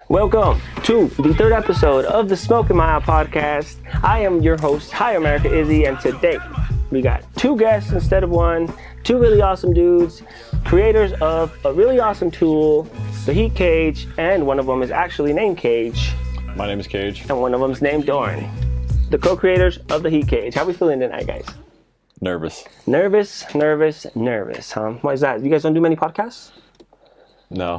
Welcome to the third episode of the SmokeInMyEye Podcast. I am your host, Hi America Izzy, and today we got two guests instead of one, two really awesome dudes, creators of a really awesome tool, the Heat Cage, and one of them is actually named Cage. My name is Cage. And one of them is named Darin. The co-creators of the Heat Cage. How we feeling tonight, guys? Nervous. Nervous, huh? Why is that? You guys don't do many podcasts? No,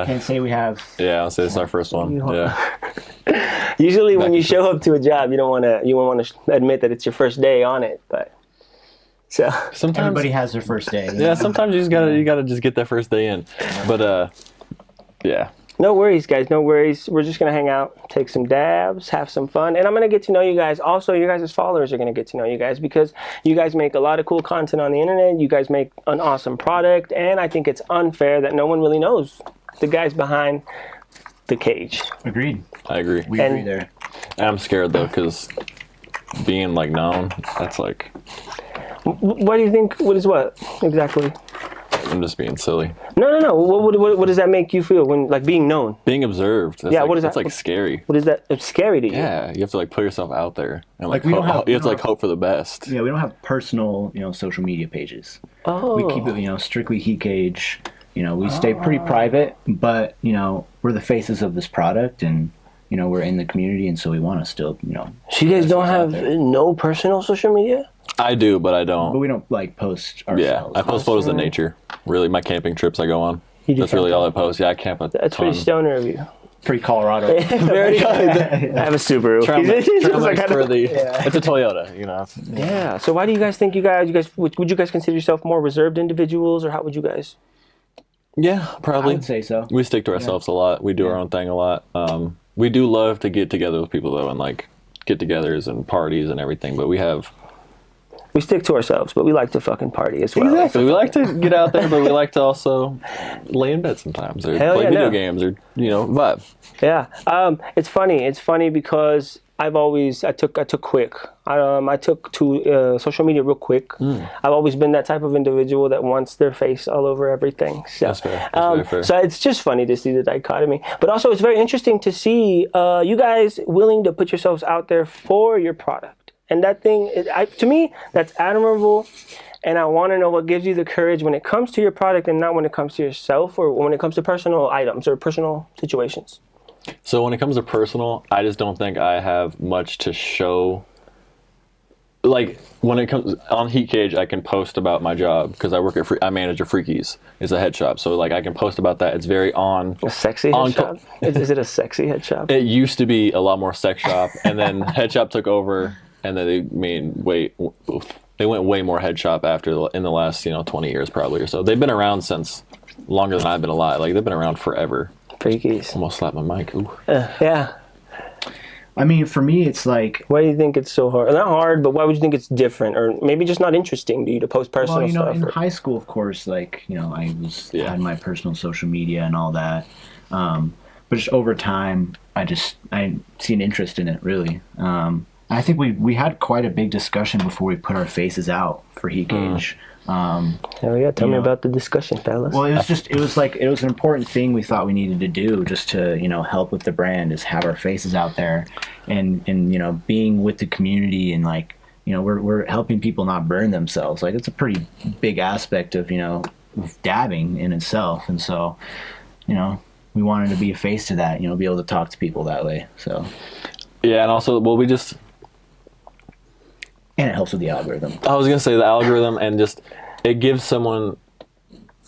Can't say we have. Yeah, I'll say it's our first one. Yeah. Usually when you show up to a job, you don't want to admit that it's your first day on it, but so Sometimes Everybody has their first day. Yeah, sometimes you gotta just get that first day in. But yeah. no worries, guys. No worries. We're just going to hang out, take some dabs, have some fun. And I'm going to get to know you guys. Also, you guys' followers are going to get to know you guys because you guys make a lot of cool content on the internet. You guys make an awesome product. And I think it's unfair that no one really knows the guys behind the cage. Agreed. I agree. We agree there. And I'm scared though, because being like known, that's like, What do you think? What is what exactly? I'm just being silly. No. What does that make you feel when, like, being known? Being observed. That's Yeah, like, what is that's that? like scary. What is that? It's scary to you. Yeah, you have to like put yourself out there and Like, we don't have- you have to like hope for the best. Yeah, we don't have personal, social media pages. Oh. We keep it, strictly Heat Cage. We stay pretty private, but we're the faces of this product, and we're in the community, and so we want to still, So you guys don't have no personal social media? I do, but I don't. But we don't like post Yeah, ourselves. I post photos of nature. Really, my camping trips I go on. You do That's really camp? all I post. Yeah, I camp a That's ton. pretty stoner of you. Pretty Colorado. Very good. I have a Subaru. It's a Toyota, Yeah. So why do you guys think would you guys consider yourself more reserved individuals, or how would you guys? Yeah, I probably. would say so. We stick to ourselves a lot. We do our own thing a lot. We do love to get together with people though, and like get-togethers and parties and everything. But We stick to ourselves, but we like to fucking party as well. exactly. We like to get out there, but we like to also lay in bed sometimes or Hell play yeah, video no. games or vibe. Yeah. It's funny. It's funny because I took quick. I took to social media real quick. I've always been that type of individual that wants their face all over everything. So, That's fair. That's very fair. So it's just funny to see the dichotomy. But also it's very interesting to see you guys willing to put yourselves out there for your product. And that thing, to me, that's admirable. And I want to know what gives you the courage when it comes to your product and not when it comes to yourself or when it comes to personal items or personal situations. So when it comes to personal, I just don't think I have much to show. Like when it comes on Heat Cage, I can post about my job because I manage a Freakies. It's a head shop, so like I can post about that. It's very on. A sexy head shop? Is it a sexy head shop? It used to be a lot more sex shop, and then head shop took over, and then they went way more head shop in the last 20 years probably or so. They've been around since longer than I've been alive. Like they've been around forever. Freakies. Almost slapped my mic. Ooh. Yeah. I mean, for me, it's like... Why do you think it's so hard? Not hard, but why would you think it's different? Or maybe just not interesting to you to post personal stuff? In high school, of course, I had my personal social media and all that. But just over time, I see an interest in it, really. I think we had quite a big discussion before we put our faces out for Heat Cage. Hell yeah, tell me about the discussion, fellas. Well, it was an important thing we thought we needed to do just to, help with the brand, is have our faces out there and being with the community and we're helping people not burn themselves. Like it's a pretty big aspect of, dabbing in itself. And so, we wanted to be a face to that, be able to talk to people that way. So. Yeah, and also, and it helps with the algorithm. I was going to say the algorithm, and just it gives someone.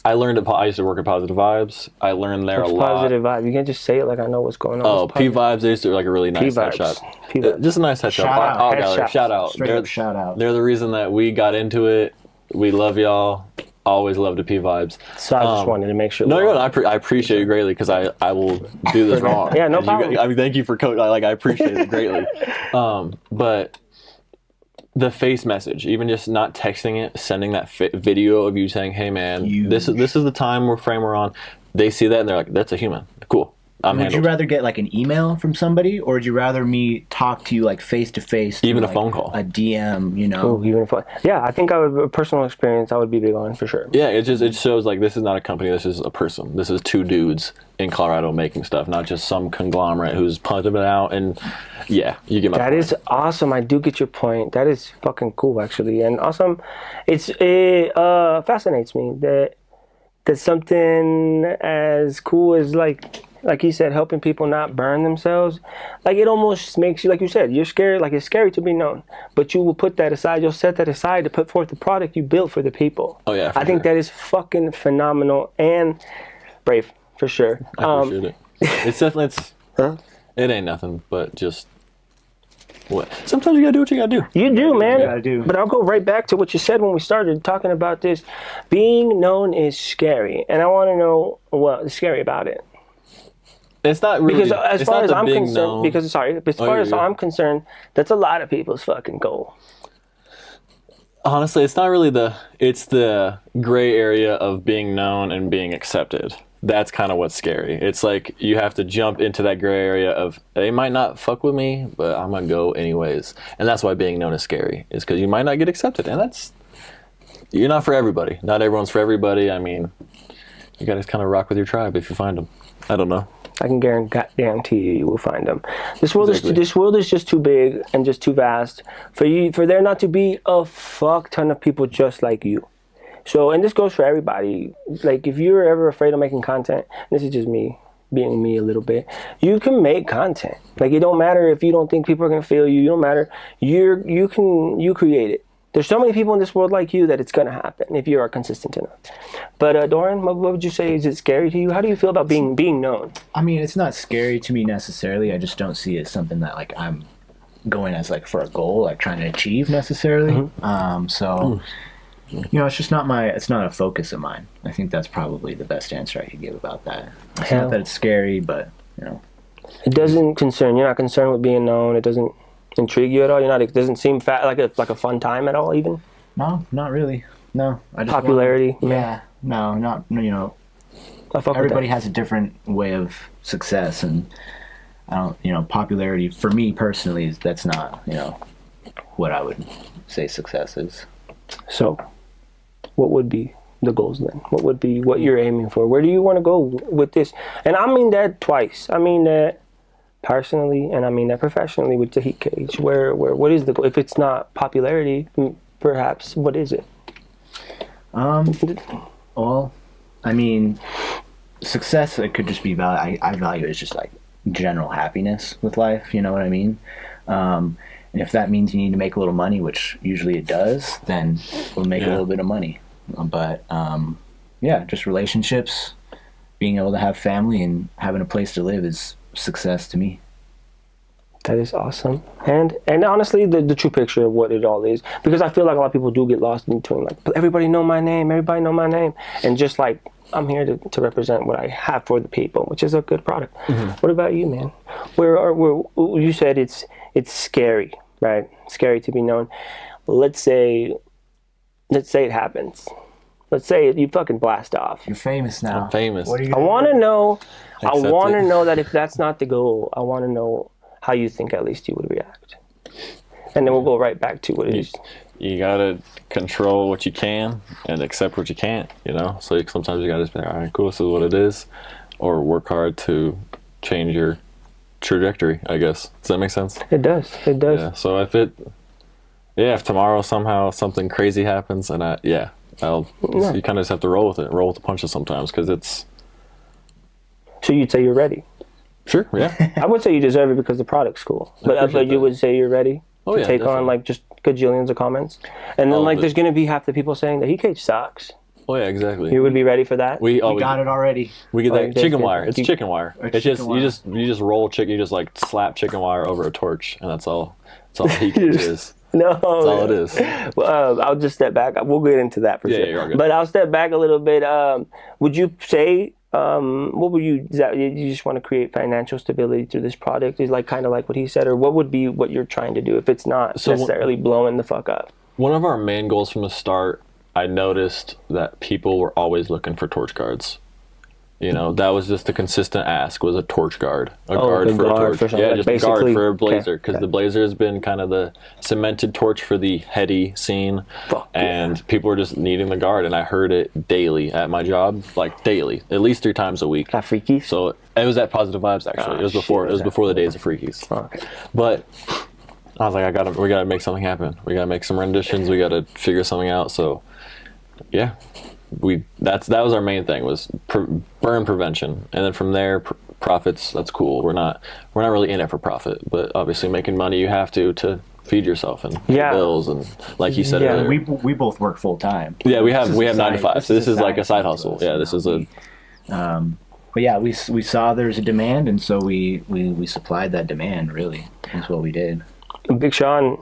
I used to work at Positive Vibes. I learned there a lot. Positive Vibe. You can't just say it like I know what's going on. Oh, P Vibes. They used to like a really nice head shop. Just a nice head shop. Shout out. Straight up shout out. They're the reason that we got into it. We love y'all. Always love the P Vibes. So I just wanted to make sure. No, I appreciate you greatly because I will do this wrong. Yeah, no problem. Thank you for coaching. I appreciate it greatly. But the face message, even just not texting it, sending that video of you saying, "Hey man, this is the time frame we're on." They see that and they're like, "That's a human. Cool." I'm Would handled. you rather get like an email from somebody, or would you rather me talk to you like face to face? Even a like, phone call. a DM, you know? Oh, even if yeah, I think I would a personal experience. I would be big on for sure. Yeah, it shows like this is not a company. This is a person. This is two dudes in Colorado making stuff, not just some conglomerate who's punting it out. And yeah, you get my That point. is awesome. I do get your point. That is fucking cool, actually, and awesome. It fascinates me that something as cool as like he said, helping people not burn themselves. Like it almost makes you, like you said, you're scared. Like it's scary to be known, but you will put that aside. You'll set that aside to put forth the product you built for the people. Oh yeah, I think that is fucking phenomenal and brave for sure. I appreciate it. It's definitely it ain't nothing but just what. Sometimes you gotta do what you gotta do. You do, man. gotta do. But I'll go right back to what you said when we started talking about this. Being known is scary, and I want to know what's scary about it. It's not really Because as it's far not as the I'm big concerned, known. as far you're as good. I'm concerned, that's a lot of people's fucking goal. Honestly, it's not really it's the gray area of being known and being accepted. That's kind of what's scary. It's like you have to jump into that gray area of they might not fuck with me, but I'm gonna go anyways. And that's why being known is scary. Is because you might not get accepted, and you're not for everybody. Not everyone's for everybody. I mean, you gotta kind of rock with your tribe if you find them. I don't know. I can guarantee you will find them. This world Exactly. is just too big and just too vast for there not to be a fuck ton of people just like you. So, and this goes for everybody. Like, if you're ever afraid of making content, this is just me being me a little bit. You can make content. Like, it don't matter if you don't think people are gonna feel you. You don't matter. You create it. There's so many people in this world like you that it's gonna happen if you are consistent enough. But Doran, what would you say? Is it scary to you? How do you feel about being known? I mean, it's not scary to me necessarily. I just don't see it as something that like I'm going as like for a goal, like trying to achieve necessarily. You know, it's just it's not a focus of mine. I think that's probably the best answer I could give about that. It's not that it's scary, but you know, It doesn't concern you're not concerned with being known. It doesn't intrigue you at all. It doesn't seem like a fun time at all. Even no, not really. No, I just popularity. yeah, no, not you know. I fuck with Everybody that. has a different way of success, and I don't, you know, popularity for me personally that's not, you know, what I would say success is. So, what would be the goals then? What would be what you're aiming for? Where do you want to go with this? And I mean that twice. I mean that personally, and I mean that professionally with the Heat Cage. What is the goal? If it's not popularity, perhaps what is it? Well, I mean, success, it could just be I value it as just like general happiness with life. You know what I mean? And if that means you need to make a little money, which usually it does, then we'll make a little bit of money. But yeah, just relationships, being able to have family and having a place to live is success to me. That is awesome. And honestly, the true picture of what it all is. Because I feel like a lot of people do get lost in between, like, everybody know my name, and just like, I'm here to represent what I have for the people, which is a good product. What about you, man? You said it's scary, right? Scary to be known. Let's say it happens. Let's say you fucking blast off. You're famous now. I'm famous. What are you I gonna want to know. Accept I want to it. know that if that's not the goal, I want to know how you think at least you would react, and then we'll go right back to what it is. You gotta control what you can and accept what you can't, you know? So sometimes you gotta just be like, all right, cool, this is what it is. Or work hard to change your trajectory, I guess. Does that make sense? It does. It does. Yeah. So if tomorrow somehow something crazy happens and you kind of just have to roll with the punches sometimes because it's. So you'd say you're ready. Sure, yeah. I would say you deserve it because the product's cool. But appreciate you that. would say you're ready Oh, to yeah, take on definitely. like just gajillions of comments, and then All like of it. there's gonna be half the people saying that Heat Cage sucks. Oh, yeah, exactly. You would be ready for that. We got it already. We get Oh, that you chicken did. wire. It's chicken wire. It's just chicken wire. you just roll chicken. You just like slap chicken wire over a torch, and that's all. That's all Heat Cage is. No, That's all it is. Well, I'll just step back. We'll get into that for Yeah, sure. you're all good. But I'll step back a little bit. Would you say what would you? Is that you just want to create financial stability through this product? Is like kind of like what he said, or what would be what you're trying to do if it's not So necessarily blowing the fuck up? One of our main goals from the start, I noticed that people were always looking for torch cards. You know, that was just a consistent ask, was a torch guard. A guard for a torch. For yeah, like just a guard for a blazer. Okay. Because the blazer has been kind of the cemented torch for the heady scene. And people were just needing the guard. And I heard it daily at my job, like daily, at least 3 times a week. At Freakies? So it was at Positive Vibes, actually. It was before the days of Freakies. Oh, okay. But I was like, we gotta make something happen. We gotta make some renditions. We gotta figure something out. So, yeah. That was our main thing, was burn prevention, and then from there profits. That's cool. We're not really in it for profit, but obviously making money, you have to feed yourself and pay bills, and like you said earlier, we both work full time. Yeah, we have 9 to 5. So this is like a side hustle. Yeah, this is a. But yeah, we saw there's a demand, and so we supplied that demand. Really, that's what we did. Big Sean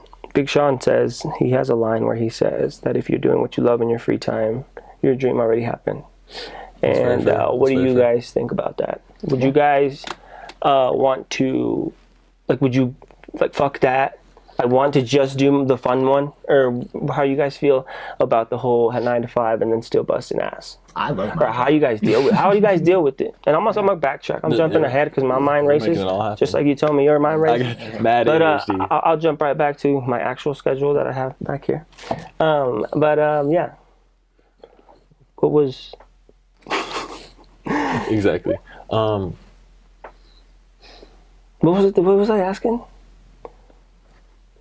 says, he has a line where he says that if you're doing what you love in your free time, your dream already happened. And what do you guys think about that? Would you guys want to, like, would you, like, fuck that? I want to just do the fun one? Or how you guys feel about the whole 9 to 5 and then still busting ass? I love Or how you guys deal with it? And I'm gonna backtrack. I'm jumping ahead because my mind races. Just like you told me your mind races. Mad ADHD. I'll jump right back to my actual schedule that I have back here. Yeah. What was... Exactly. What was I asking?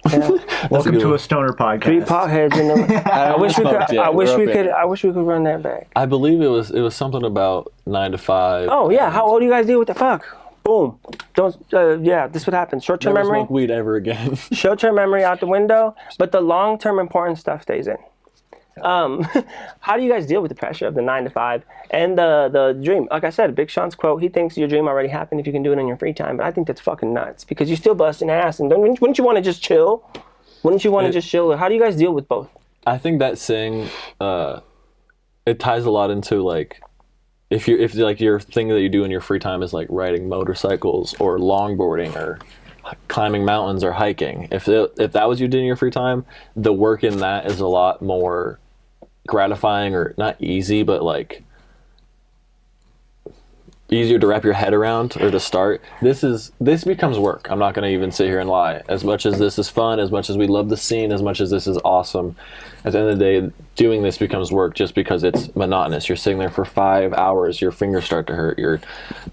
Yeah. Welcome to a stoner podcast. 3 potheads in the... I wish we could run that back. I believe it was something about 9 to 5. Oh yeah, how old do you guys deal with the fuck? Boom. Don't. This would happen. Short-term Never memory. smoke weed ever again. Short-term memory out the window, but the long-term important stuff stays in. How do you guys deal with the pressure of the 9 to 5 and the dream? Like I said, Big Sean's quote, he thinks your dream already happened if you can do it in your free time. But I think that's fucking nuts because you're still busting ass. And wouldn't you want to just chill? Wouldn't you want to just chill? How do you guys deal with both? I think that saying, it ties a lot into like, if like your thing that you do in your free time is like riding motorcycles or longboarding or climbing mountains or hiking. If that was you did in your free time, the work in that is a lot more gratifying, or not easy, but like easier to wrap your head around or to start. This becomes work. I'm not going to even sit here and lie. As much as this is fun, as much as we love the scene, as much as this is awesome, at the end of the day, doing this becomes work just because it's monotonous. You're sitting there for 5 hours, your fingers start to hurt.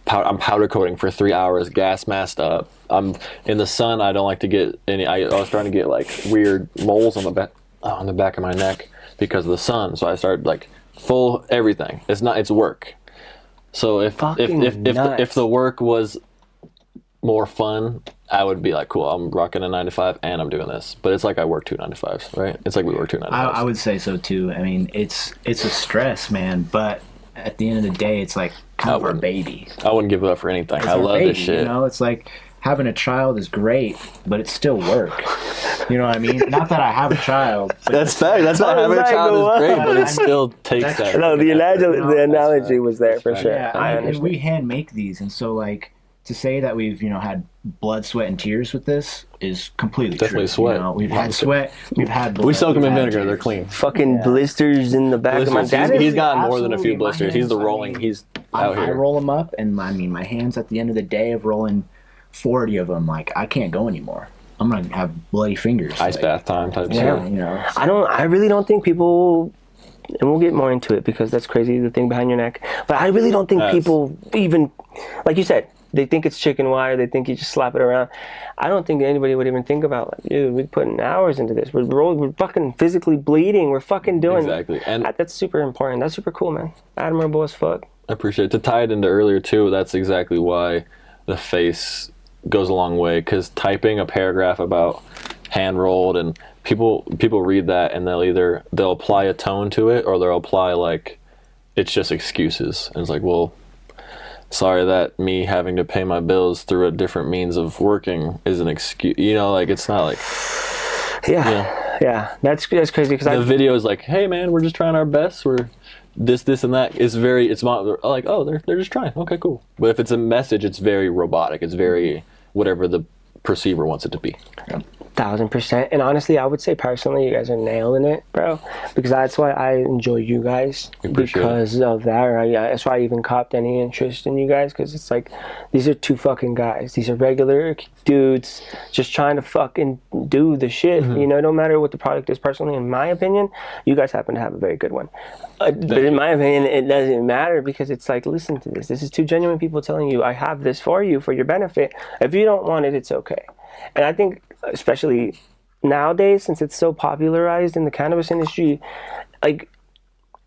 I'm powder coating for 3 hours, gas masked up. I'm in the sun. I don't like to get any. I was starting to get like weird moles on the back of my neck because of the sun. So I started like full everything. It's work. So if the work was more fun, I would be like, cool, I'm rocking a 9 to 5 and I'm doing this. But it's like I work 2 9 to 5s, right? It's like we work 2 9 to 5s. I would say so too. I mean, it's a stress, man. But at the end of the day, it's like kind of our baby. I wouldn't give it up for anything. I love this shit. You know, it's like having a child is great, but it's still work. You know what I mean? Not that I have a child. That's fact. That's why having a child is great, but it still takes that. No, the analogy was there for sure. Yeah, and we hand make these, and so like to say that we've had blood, sweat, and tears with this is completely definitely true. sweat. We've had sweat. We've had blood. We soak them in vinegar. Tears. They're clean. Fucking blisters in the back of my dad. He's got more than a few blisters. He's the rolling. He's out here. I roll them up, and my hands at the end of the day of rolling 40 of them, like I can't go anymore. I'm gonna have bloody fingers. Ice bath time type stuff. Yeah, I really don't think people, and we'll get more into it because that's crazy, the thing behind your neck. But I really don't think people even, like you said, they think it's chicken wire. They think you just slap it around. I don't think anybody would even think about, like, dude, we're putting hours into this. We're fucking physically bleeding. We're fucking doing exactly. And that's super important. That's super cool, man. Admirable as fuck. I appreciate it. To tie it into earlier too, that's exactly why the face goes a long way, because typing a paragraph about hand rolled, and people read that and they'll apply a tone to it, or they'll apply like it's just excuses, and it's like, well, sorry that me having to pay my bills through a different means of working is an excuse. Like it's not like yeah, that's crazy, because the video is like, hey man, we're just trying our best, we're this and that. It's not like, oh, they're just trying, okay, cool. But if it's a message, it's very robotic, it's very whatever the perceiver wants it to be. 1,000%. And honestly, I would say personally, you guys are nailing it, bro. Because that's why I enjoy you guys. Because of that. That's why I even copped any interest in you guys. Because it's like, these are two fucking guys. These are regular dudes just trying to fucking do the shit. You know, no matter what the product is. Personally, in my opinion, you guys happen to have a very good one. But in my opinion, it doesn't matter because it's like, listen to this. This is two genuine people telling you, I have this for you for your benefit. If you don't want it, it's okay. And I think, especially nowadays, since it's so popularized in the cannabis industry, like,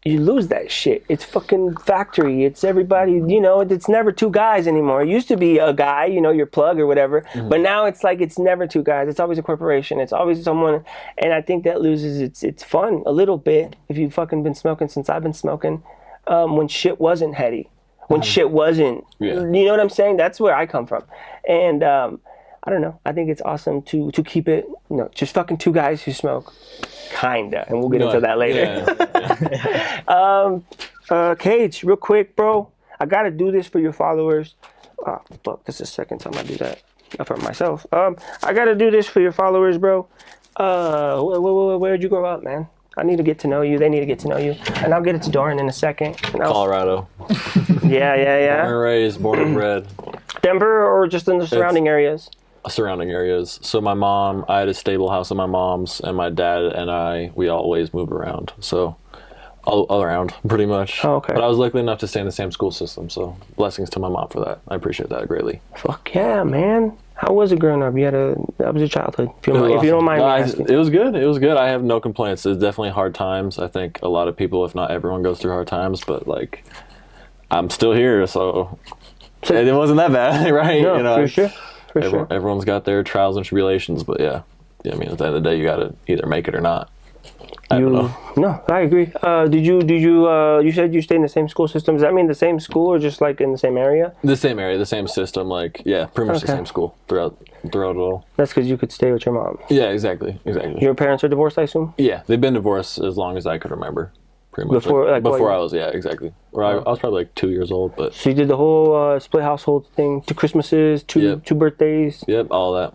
you lose that shit. It's fucking factory. It's everybody, you know, it's never two guys anymore. It used to be a guy, you know, your plug or whatever. But now it's like, it's never two guys. It's always a corporation. It's always someone. And I think that loses its fun a little bit if you've fucking been smoking since I've been smoking, when shit wasn't heady. When shit wasn't, you know what I'm saying? That's where I come from. And, I don't know. I think it's awesome to keep it, you know, just fucking two guys who smoke, kinda, and we'll get into that later. Cage, real quick, bro. I gotta do this for your followers. Oh, fuck, this is the second time I do that. Not for myself. I gotta do this for your followers, bro. Where'd you grow up, man? I need to get to know you. They need to get to know you. And I'll get it to Darin in a second. Colorado. Yeah. Born and raised, born and bred. Denver or just in the surrounding areas? Surrounding areas. So my mom, I had a stable house of my mom's, and my dad and we always moved around. So all around, pretty much. Oh, okay. But I was lucky enough to stay in the same school system, so blessings to my mom for that. I appreciate that greatly. Fuck yeah, man. How was it growing up? That was your childhood, if you don't mind me asking. It was good. It was good. I have no complaints. It's definitely hard times. I think a lot of people, if not everyone, goes through hard times, but like, I'm still here, so it wasn't that bad, right? No, you know, for sure. Everyone's got their trials and tribulations, but yeah, I mean, at the end of the day, you got to either make it or not. I don't know. No, I agree. Did you said you stayed in the same school system? Does that mean the same school or just like in the same area? The same area, the same system, like, yeah, pretty much the same school throughout it all. That's because you could stay with your mom. Yeah, exactly. Your parents are divorced, I assume? Yeah, they've been divorced as long as I could remember. Pretty much. Before I was, yeah, exactly. Or I was probably like 2 years old, but. So you did the whole split household thing, 2 Christmases, two birthdays. Yep, all that.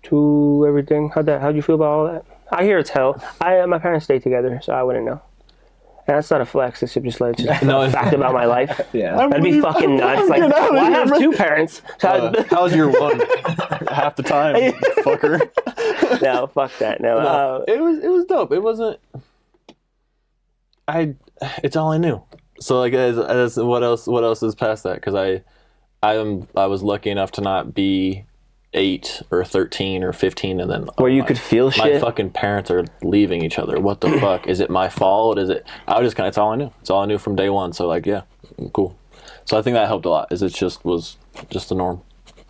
2 everything. How'd you feel about all that? I hear it's hell. My parents stayed together, so I wouldn't know. And that's not a flex. It's just like a fact about my life. Yeah, that'd be fucking nuts. Like, well, I have 2 parents. So how's your one? Half the time, fucker. No, fuck that. No, it was dope. It wasn't. It's all I knew. So like, as what else is past that? Because I was lucky enough to not be 8 or 13 or 15, and then where you could feel shit. My fucking parents are leaving each other. What the fuck? Is it my fault? Is it? I was just kind of. It's all I knew. It's all I knew from day one. So like, yeah, cool. So I think that helped a lot. Was just the norm.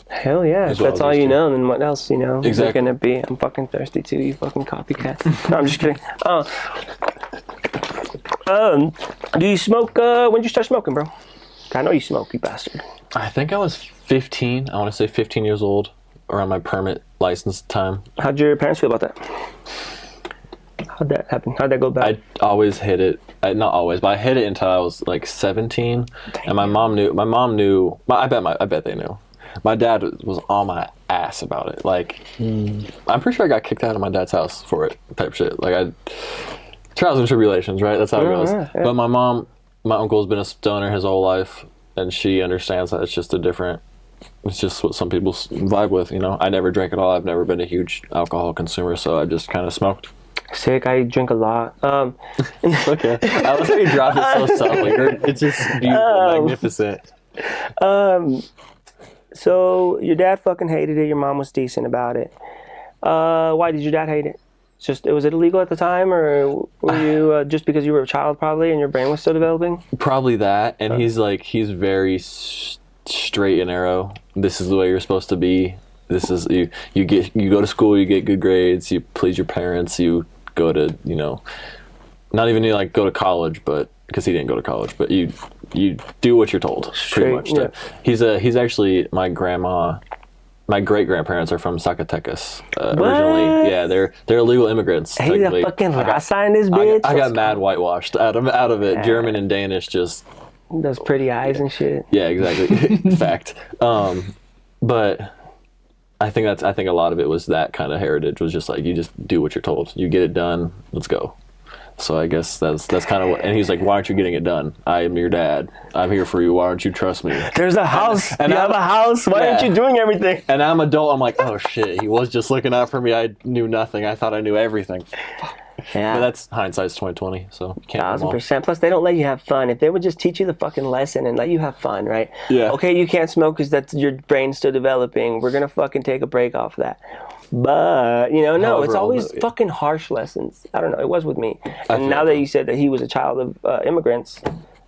Hell yeah! If that's all you know, then what else Exactly. is it gonna be? I'm fucking thirsty too. You fucking copycat. No, I'm just kidding. Do you smoke? When did you start smoking, bro? I know you smoke, you bastard. I think I was 15. I want to say 15 years old, around my permit license time. How'd your parents feel about that? How'd that happen? How'd that go back? I always hid it. Not always, but I hid it until I was like 17. Damn. And my mom knew. I bet they knew. My dad was on my ass about it. Like, I'm pretty sure I got kicked out of my dad's house for it, type shit. Like, trials and tribulations, right? That's how it goes. Yeah. But my uncle's been a stoner his whole life, and she understands that it's just what some people vibe with, you know? I never drank at all. I've never been a huge alcohol consumer, so I just kind of smoked. Sick. I drink a lot. Okay. I love how you drop it so subtly. It's just beautiful, magnificent. So your dad fucking hated it. Your mom was decent about it. Why did your dad hate it? Was it illegal at the time, or were you just because you were a child probably and your brain was still developing? Probably that. And he's very straight and narrow. This is the way you're supposed to be. This is you go to school, you get good grades, you please your parents, you go to, you know, not even like go to college, but because he didn't go to college, but you do what you're told, pretty much. Yeah. He's actually my great grandparents are from Zacatecas originally. Yeah, they're illegal immigrants. Hey, the fucking raza in this bitch. I got mad whitewashed out of it. German and Danish just those pretty eyes and shit. Yeah, exactly. Fact. But I think a lot of it was that kind of heritage, was just like, you just do what you're told, you get it done, let's go. So I guess that's kind of what, and he's like, why aren't you getting it done? I am your dad. I'm here for you. Why don't you trust me? There's a house. And you have a house. Why aren't you doing everything? And I'm adult. I'm like, oh shit, he was just looking out for me. I knew nothing. I thought I knew everything. Yeah. But that's hindsight's 2020. So you can't. 1,000%. Plus, they don't let you have fun. If they would just teach you the fucking lesson and let you have fun, right? Yeah. Okay, you can't smoke because that's your brain's still developing. We're gonna fucking take a break off that. But no, However, it's always fucking harsh lessons. I don't know. It was with me. And now that you said that he was a child of immigrants,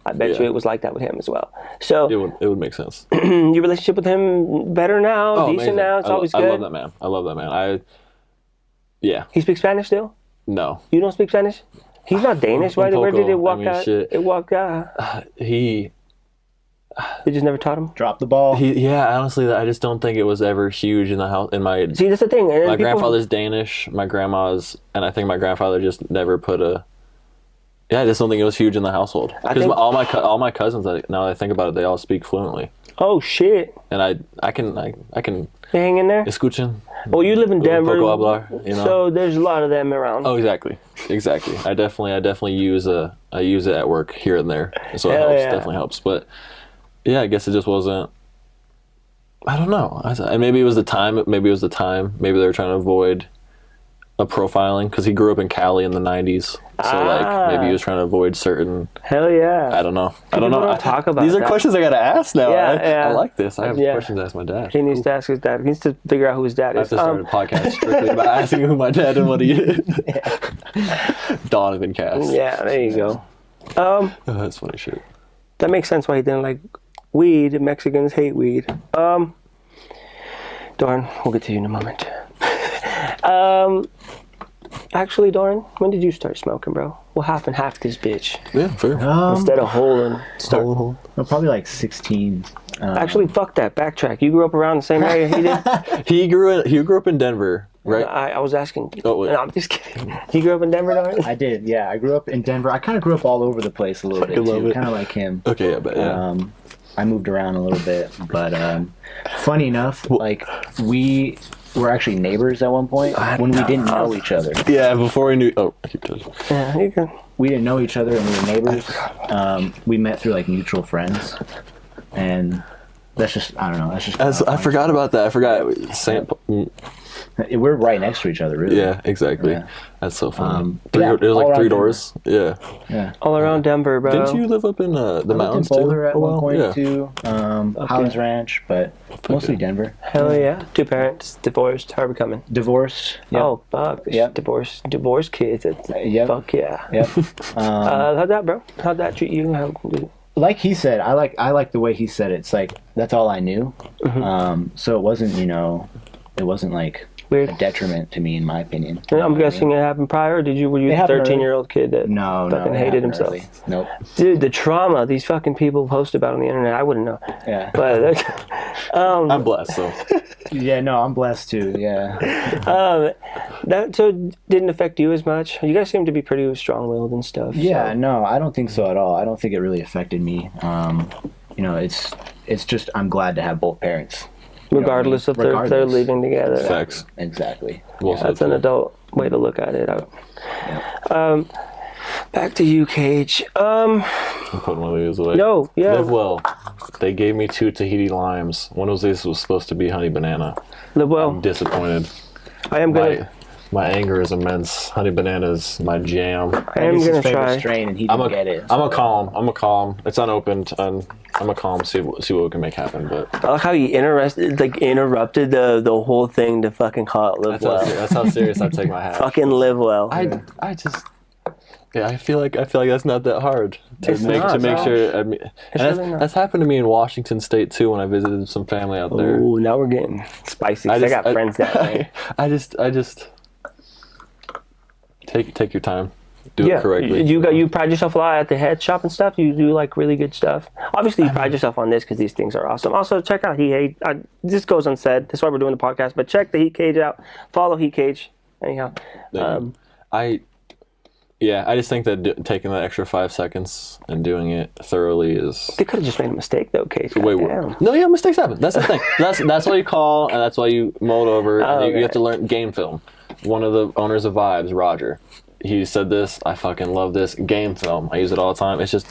I bet you it was like that with him as well. So it would make sense. Your relationship with him better now, decent amazing. now. It's always good. I love that man. I love that man. He speaks Spanish still? No. You don't speak Spanish? He's not Danish, right? Where did it walk out? Shit. It walked out. They just never taught him. Drop the ball. Honestly, I just don't think it was ever huge in the house. See, that's the thing. And my grandfather's Danish, my grandma's, and I think my grandfather just never put a. Yeah, I just don't think it was huge in the household, because all my cousins, now that I think about it, they all speak fluently. Oh shit! And I can. You hang in there. Escuchen. Well, you live in Denver, Poco hablar, so there's a lot of them around. Oh, exactly. I definitely use it at work here and there, so it helps. Definitely helps, but. Yeah, I guess it just wasn't. I don't know. And maybe it was the time. Maybe they were trying to avoid a profiling, because he grew up in Cali in the 90s. So maybe he was trying to avoid certain. Hell yeah. I don't know. I don't know. Talk about these are questions I gotta ask now. Yeah, I like this. I have questions to ask my dad. He needs to ask his dad. He needs to figure out who his dad is. I have to start a podcast strictly about asking who my dad and what he is. Donovan Cass. Yeah, there you go. That's funny shit. That makes sense why he didn't like weed. Mexicans hate weed. Darin, we'll get to you in a moment. Actually, Darin, when did you start smoking, bro? We'll half and half this bitch. Yeah, fair. Instead of holding. No, probably like 16. Actually, fuck that. Backtrack. You grew up around the same area he did? He grew up in Denver, right? I was asking. Oh, wait. No, I'm just kidding. He grew up in Denver, Darin? I did, yeah. I grew up in Denver. I kind of grew up all over the place a little bit, too. Kind of like him. Okay, I bet, yeah. I moved around a little bit, but funny enough, like, we were actually neighbors at one point when we didn't know each other. Yeah, before we knew. Oh, I keep touching. Yeah, you can. We didn't know each other, and we were neighbors. We met through like mutual friends, and that's just, I don't know. That's just. I forgot about that. I forgot. We're right next to each other, really. Yeah, exactly. Yeah. That's so funny. It was like 3 doors. Yeah. Yeah. All around Denver, bro. Didn't you live up in the mountains too? I lived in Boulder too? at one point too. Highlands Ranch, but mostly Denver. Hell yeah. 2 parents, divorced, how are we coming? Divorced. Yep. Oh, fuck. Yep. Divorce kids. Yep. Fuck yeah. Yep. How'd that, bro? How'd that treat you? Like he said, I like the way he said it. It's like, that's all I knew. Mm-hmm. So it wasn't, it wasn't like weird. A detriment to me, in my opinion. I'm guessing it happened prior, or were you the 13-year-old kid that fucking hated himself? Early. Nope. Dude, the trauma these fucking people post about on the internet, I wouldn't know. Yeah. But I'm blessed, so. Yeah, no, I'm blessed too, yeah. That didn't affect you as much? You guys seem to be pretty strong-willed and stuff. Yeah, so. No, I don't think so at all. I don't think it really affected me. It's just, I'm glad to have both parents. Regardless if they're living together. Facts. Exactly. That's an adult way to look at it. Yeah. Back to you, Cage. I'm putting one of these away. No, yeah. Live well. They gave me 2 Tahiti limes. One of these was supposed to be honey banana. Live well. I'm disappointed. I am gonna. My anger is immense. Honey banana is my jam. I am gonna try. Strain, and he didn't get it. I'm a calm. It's unopened, and I'm a calm. See what we can make happen. But I like how he interrupted the whole thing to fucking call it live well. That's how serious I take my hat. Fucking live well. I just. Yeah, I feel like that's not that hard to make sure. I mean, that's happened to me in Washington State too when I visited some family out there. Ooh, now we're getting spicy. I got friends down there. I just take your time. Do it correctly. You pride yourself a lot at the head shop and stuff. You do like really good stuff. Obviously, you pride yourself on this because these things are awesome. Also, check out Heat. This goes unsaid. That's why we're doing the podcast. But check the Heat Cage out. Follow Heat Cage. Anyhow, Yeah, I just think that taking that extra 5 seconds and doing it thoroughly is. They could have just made a mistake though, Case. No, yeah, mistakes happen. That's the thing. That's why you call, and that's why you mold over. And you have to learn game film. One of the owners of Vibes, Roger, he said this. I fucking love this game film. I use it all the time. It's just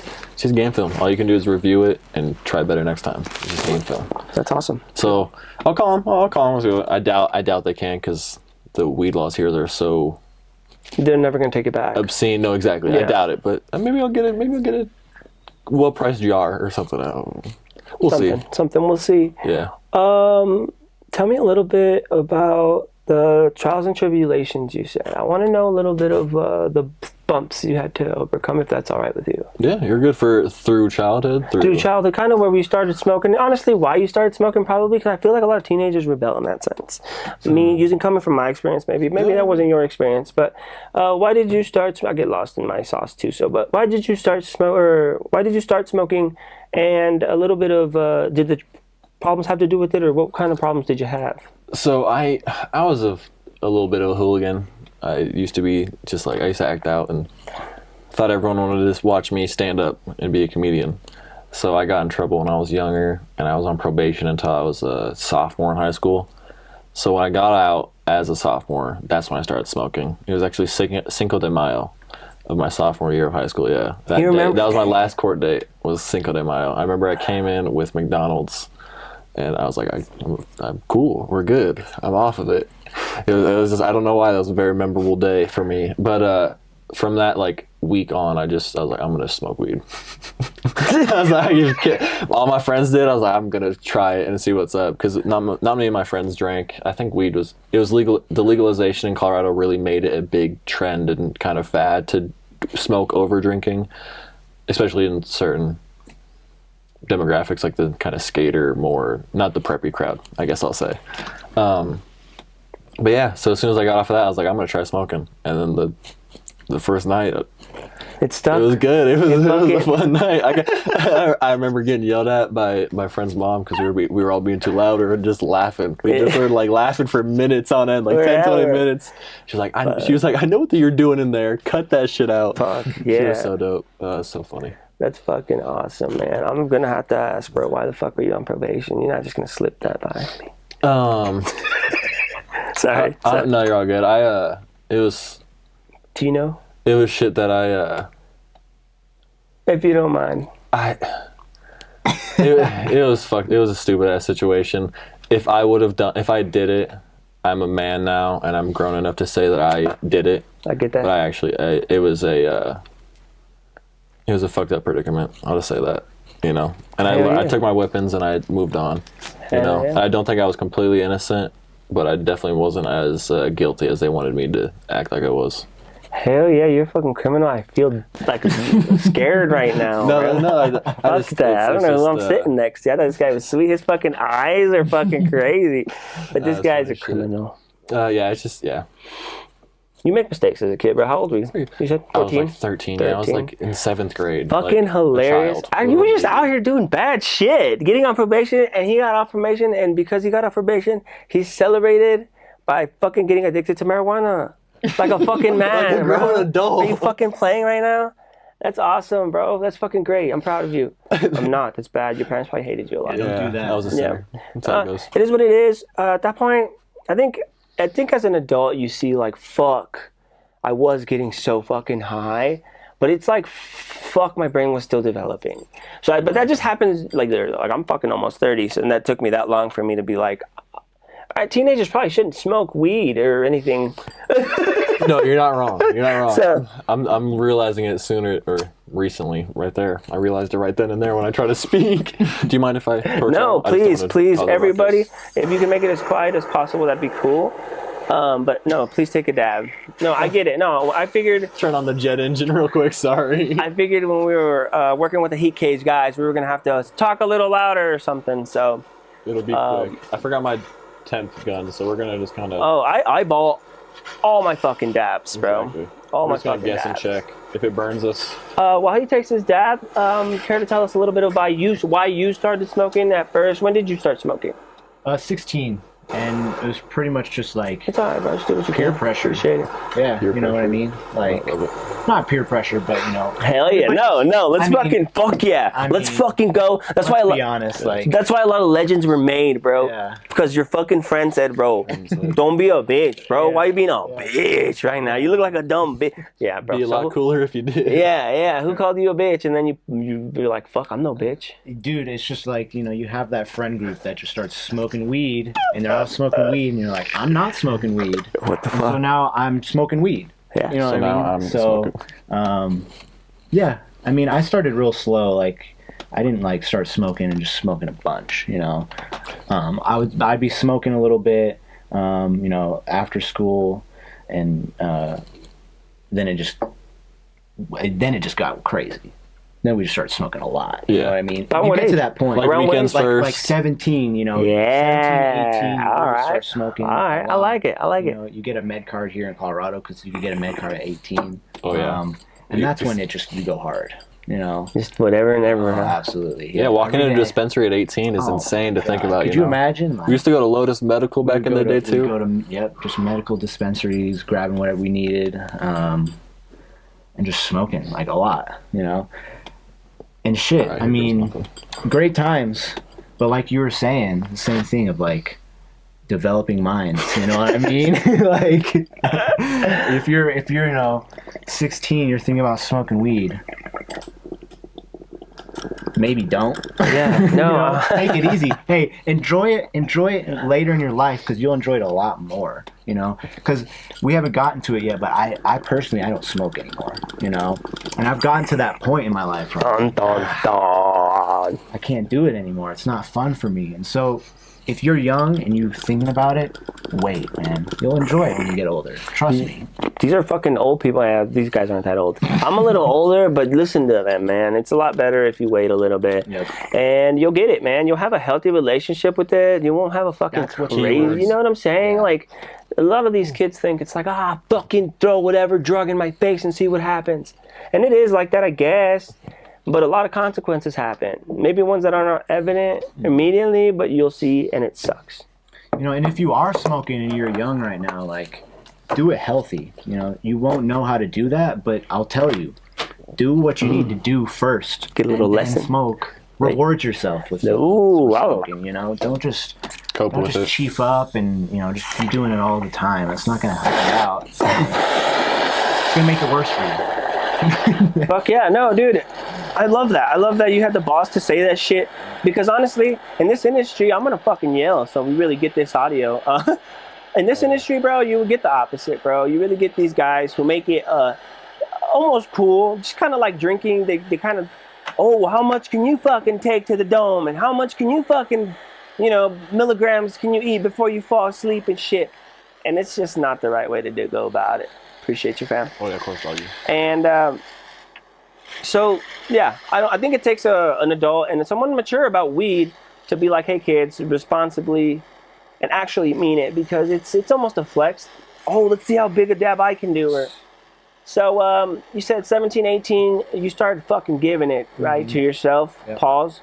game film. All you can do is review it and try better next time. It's just game film. That's awesome. So I'll call him. I doubt they can because the weed laws here are so. They're never gonna take it back. Obscene. No, exactly. Yeah. I doubt it, but maybe I'll get it. Maybe I'll get a well-priced jar or something. We'll see. We'll see. Yeah. Tell me a little bit about the trials and tribulations you said. I want to know a little bit of the bumps you had to overcome, if that's all right with you. Yeah, you're good for through childhood. Through childhood, kind of where we started smoking. Honestly, why you started smoking, probably because I feel like a lot of teenagers rebel in that sense. Coming from my experience, maybe that wasn't your experience, but why did you start? I get lost in my sauce too. But why did you start smoking? And a little bit of did the problems have to do with it, or what kind of problems did you have? So I was a little bit of a hooligan. I used to act out and thought everyone wanted to just watch me stand up and be a comedian. So I got in trouble when I was younger, and I was on probation until I was a sophomore in high school. So when I got out as a sophomore, that's when I started smoking. It was actually Cinco de Mayo of my sophomore year of high school, yeah. That was my last court date, was Cinco de Mayo. I remember I came in with McDonald's, and I was like, I'm cool, we're good, I'm off of it. It was just, I don't know why, that was a very memorable day for me. But from that week on, I was like, I'm gonna smoke weed. I was like, all my friends did. I was like, I'm gonna try it and see what's up, because not many of my friends drank. I think weed was legal. The legalization in Colorado really made it a big trend and kind of fad to smoke over drinking, especially in certain demographics, like the kind of skater, more not the preppy crowd, I guess I'll say. But yeah, so as soon as I got off of that, I was like, I'm gonna try smoking. And then the first night, it stuck. It was good. It was a fun night. I remember getting yelled at by my friend's mom because we were all being too loud and just laughing. We just were laughing for minutes on end, 10, 20 minutes. She was like, I know what you're doing in there. Cut that shit out. Fuck yeah. She was so dope. It's so funny. That's fucking awesome, man. I'm gonna have to ask, bro, why the fuck were you on probation? You're not just gonna slip that by me. Sorry. No, you're all good. It was. Do you know? It was shit that I. If you don't mind. It was fucked. It was a stupid ass situation. If I did it, I'm a man now, and I'm grown enough to say that I did it. I get that. But it was a fucked up predicament. I'll just say that, And I took my weapons and I moved on. Yeah. I don't think I was completely innocent, but I definitely wasn't as guilty as they wanted me to act like I was. Hell yeah, you're a fucking criminal. I feel scared right now. No. I don't know who I'm sitting next to. I thought this guy was sweet. His fucking eyes are fucking crazy. But this guy's a criminal. Yeah, it's just, yeah. You make mistakes as a kid, bro. How old were you? You said 14? I was 13. Yeah, I was in 7th grade. Fucking hilarious. You were just out here doing bad shit. Getting on probation, and he got off probation, and because he got off probation, he celebrated by fucking getting addicted to marijuana. Like a fucking man, like a grown adult. Are you fucking playing right now? That's awesome, bro. That's fucking great. I'm proud of you. I'm not. That's bad. Your parents probably hated you a lot. Yeah, don't do that. I was a sinner. That's how it goes. It is what it is. At that point, I think as an adult, you see fuck, I was getting so fucking high, but it's fuck, my brain was still developing. So, but that just happens I'm fucking almost 30, so, and that took me that long for me to be like, teenagers probably shouldn't smoke weed or anything. No, you're not wrong. You're not wrong. So, I'm realizing it sooner or recently, right there. I realized it right then and there when I try to speak. Do you mind if I? No, please, everybody. If you can make it as quiet as possible, that'd be cool. But no, please take a dab. No, I get it. No, I figured. Turn on the jet engine real quick. Sorry. I figured when we were working with the heat cage guys, we were gonna have to talk a little louder or something. So it'll be quick. I forgot my 10th gun, so we're gonna just kind of. Oh, I eyeball all my fucking dabs, bro. Exactly. All my fucking dabs. And check if it burns us. While he takes his dab, care to tell us a little bit about why you started smoking at first? When did you start smoking? 16. And it was pretty much just like It's alright, bro. Just do what you peer can. pressure. Appreciate it. Yeah, Peer you know what I pressure. mean? Like, I love it. not peer pressure, but Hell yeah. No. Let's fuck yeah. Let's fucking go. That's why let's be honest, like, that's why a lot of legends were made, bro. Yeah. Because your fucking friend said, bro, don't be a bitch, bro. Yeah. Why you being a bitch right now? You look like a dumb bitch. Yeah, bro. Be a lot cooler if you did. Yeah. Who called you a bitch? And then you're like, fuck, I'm no bitch. dude, it's just like, you have that friend group that just starts smoking weed, and they're all smoking weed, and you're like, I'm not smoking weed. What the So fuck? now I'm smoking weed. Yeah. You know So what I mean? now I'm smoking. Yeah. I mean, I started real slow. Like, I didn't like start smoking and just smoking a bunch. I'd be smoking a little bit, after school, and then it just got crazy. Then we just started smoking a lot. You know what I mean? About You what get to age? that point. Like weekends first. Like 17, Yeah. 17, 18, you All right. start smoking. All right. I like it. You get a med card here in Colorado because you can get a med card at 18. Oh, yeah. And that's when you go hard, Just whatever and ever. Oh, huh? absolutely. Yeah, walking Every into a day. dispensary at 18 is Oh, insane to think God. about. Could you imagine? We used to go to Lotus Medical back in the day We'd go too. to just medical dispensaries, grabbing whatever we needed, and just smoking like a lot, And shit, Alright, I here mean, goes nothing. great times, but like you were saying, the same thing of like developing minds. You know what I mean? Like, if you're 16, you're thinking about smoking weed. Maybe don't. Yeah. No. Take it easy. Hey, enjoy it later in your life, because you'll enjoy it a lot more. Because we haven't gotten to it yet, but I personally, I don't smoke anymore. And I've gotten to that point in my life where Dun, dun, dun. I can't do it anymore. It's not fun for me. And so, if you're young and you're thinking about it, wait, man. You'll enjoy it when you get older. Trust me. These are fucking old people. Yeah, these guys aren't that old. I'm a little older, but listen to them, man. It's a lot better if you wait a little bit. Yep. And you'll get it, man. You'll have a healthy relationship with it. You won't have a fucking That's what crazy. keywords. You know what I'm saying? Yeah. Like, a lot of these kids think it's like, fucking throw whatever drug in my face and see what happens. And it is like that, I guess. But a lot of consequences happen. Maybe ones that aren't evident immediately, but you'll see, and it sucks. And if you are smoking and you're young right now, like, do it healthy. You won't know how to do that, but I'll tell you, do what you need to do first. Get a little and lesson. Then smoke. Reward yourself with Ooh, wow. smoking. Don't just Cope don't with just it. chief up and just be doing it all the time. That's not gonna help you out. It's gonna make it worse for you. Fuck yeah, no, dude. I love that. I love that you had the boss to say that shit. Because honestly, in this industry, I'm gonna fucking yell so we really get this audio. In this industry, bro, you would get the opposite, bro. You really get these guys who make it almost cool, just kind of like drinking. They kind of, how much can you fucking take to the dome, and how much can you fucking, milligrams can you eat before you fall asleep and shit. And it's just not the right way to go about it. Appreciate you, fam. Oh yeah, of course, doggy. And so, yeah, I think it takes an adult and someone mature about weed to be like, hey, kids, responsibly and actually mean it, because it's almost a flex. Let's see how big a dab I can do. So you said 17, 18, you started fucking giving it, right, to yourself. Yep. Pause.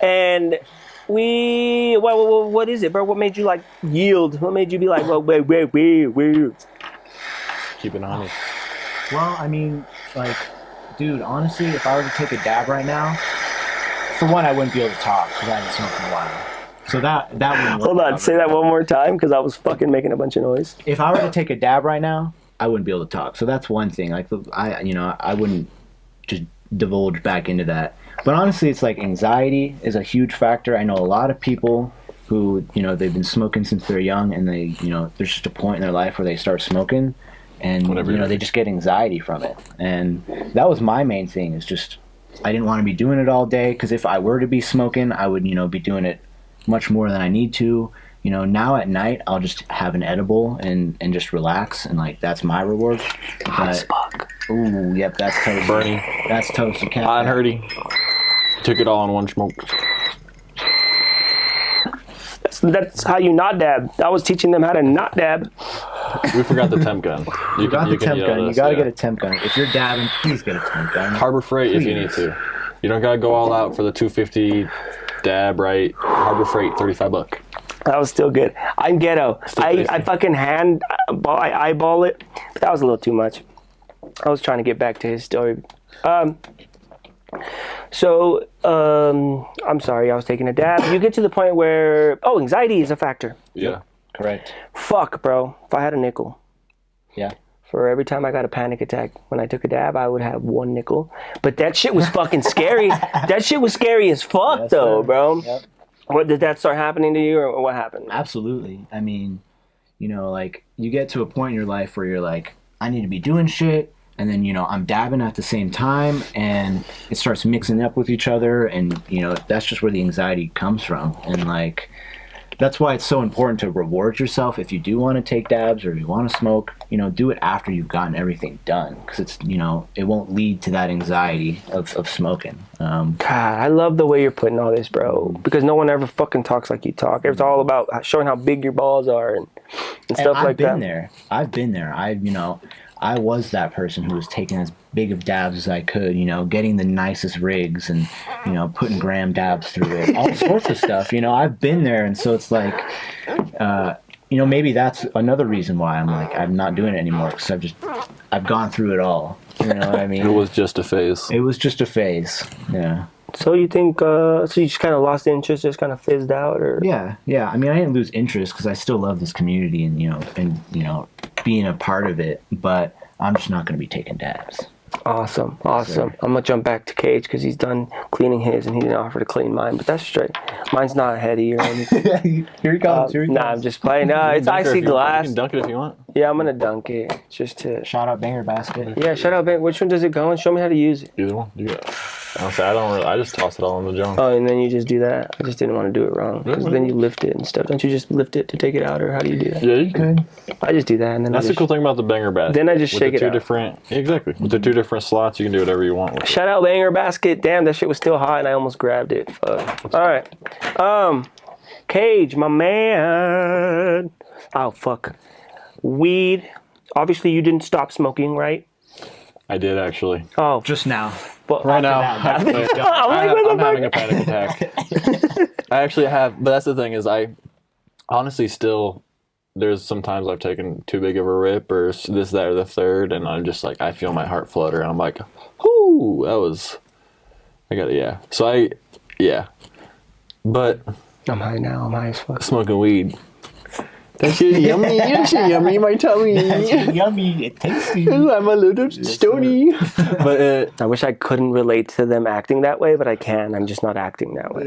And what is it, bro? What made you, like, yield? What made you be like, well, wait. Keep it honest. Well, I mean, like, dude, honestly, if I were to take a dab right now, for one, I wouldn't be able to talk because I haven't smoked in a while. So that wouldn't work. Hold on, say that one more time, because I was fucking making a bunch of noise. If I were to take a dab right now, I wouldn't be able to talk. So that's one thing. Like, I wouldn't just divulge back into that. But honestly, it's like anxiety is a huge factor. I know a lot of people who, they've been smoking since they're young, and they, there's just a point in their life where they start smoking, and they just get anxiety from it. And that was my main thing, is just I didn't want to be doing it all day, because if I were to be smoking, I would, be doing it much more than I need to. Now at night, I'll just have an edible and just relax, and like that's my reward. But, ooh, yep, that's toasty. Bernie. That's toasty cat. Hot and Hurdy. Took it all in one smoke. That's how you not dab. I was teaching them how to not dab. We forgot the temp gun. You got the temp yell gun. at You us, got to yeah. get a temp gun. If you're dabbing, please get a temp gun. Harbor Freight if you need to. You don't gotta go all out for the 250 dab, right? Harbor Freight, $35. That was still good. I'm ghetto. I fucking I eyeball it. But that was a little too much. I was trying to get back to his story. So, I'm sorry, I was taking a dab. You get to the point where, anxiety is a factor. Yeah. Correct. Fuck, bro. If I had a nickel. Yeah. For every time I got a panic attack when I took a dab, I would have 1 nickel. But that shit was fucking scary. That shit was scary as fuck, though, bro. Yep. What, did that start happening to you, or what happened? Absolutely. I mean, you know, like, you get to a point in your life where you're like, I need to be doing shit. And then, you know, I'm dabbing at the same time, and it starts mixing up with each other. And, you know, that's just where the anxiety comes from. And, like, that's why it's so important to reward yourself. If you do want to take dabs or you want to smoke, you know, do it after you've gotten everything done. Because it's, you know, it won't lead to that anxiety of smoking. God, I love the way you're putting all this, bro. Because no one ever fucking talks like you talk. It's all about showing how big your balls are and stuff like that. I've been there. I was that person who was taking as big of dabs as I could, you know, getting the nicest rigs and, you know, putting gram dabs through it, all sorts of stuff. You know, I've been there. And so it's like, you know, maybe that's another reason why I'm not doing it anymore, because I've gone through it all. You know what I mean? It was just a phase. It was just a phase. Yeah. So you think, so you just kind of lost interest, just kind of fizzed out, or? Yeah. I mean, I didn't lose interest because I still love this community and, you know, being a part of it, but I'm just not going to be taking dabs. Awesome. I'm going to jump back to Cage because he's done cleaning his and he didn't offer to clean mine, but that's straight. Mine's not heady or anything. Here he comes. Nah, I'm just playing. Nah, it's icy glass. You can dunk it if you want. Yeah, I'm going to dunk it just to... Shout out Banger Basket. Yeah, shout out. Which one does it go in? Show me how to use it. Either one. You got it. I just toss it all in the junk. Oh, and then you just do that. I just didn't want to do it wrong because then you lift it and stuff. Don't you just lift it to take it out, or how do you do that? Yeah, you can. I just do that, and then That's the cool thing about the Banger Basket. Then I just shake it out. Exactly. With the 2 different slots, you can do whatever you want with it. Shout out Banger Basket. Damn, that shit was still hot, and I almost grabbed it. Fuck. All right. Cage, my man. Oh, fuck. Weed. Obviously, you didn't stop smoking, right? I did, actually. Oh. Just now. But Right now, I'm having a panic attack. I actually have, but that's the thing is I honestly still, there's sometimes I've taken too big of a rip or this, that, or the third, and I'm just like, I feel my heart flutter, and I'm like, whoo, but I'm high now. I'm high as fuck. smoking weed. That shit yummy. That shit yummy in my tummy. Yummy. It tasty. I'm a little stony. But I wish I couldn't relate to them acting that way, but I can. I'm just not acting that way.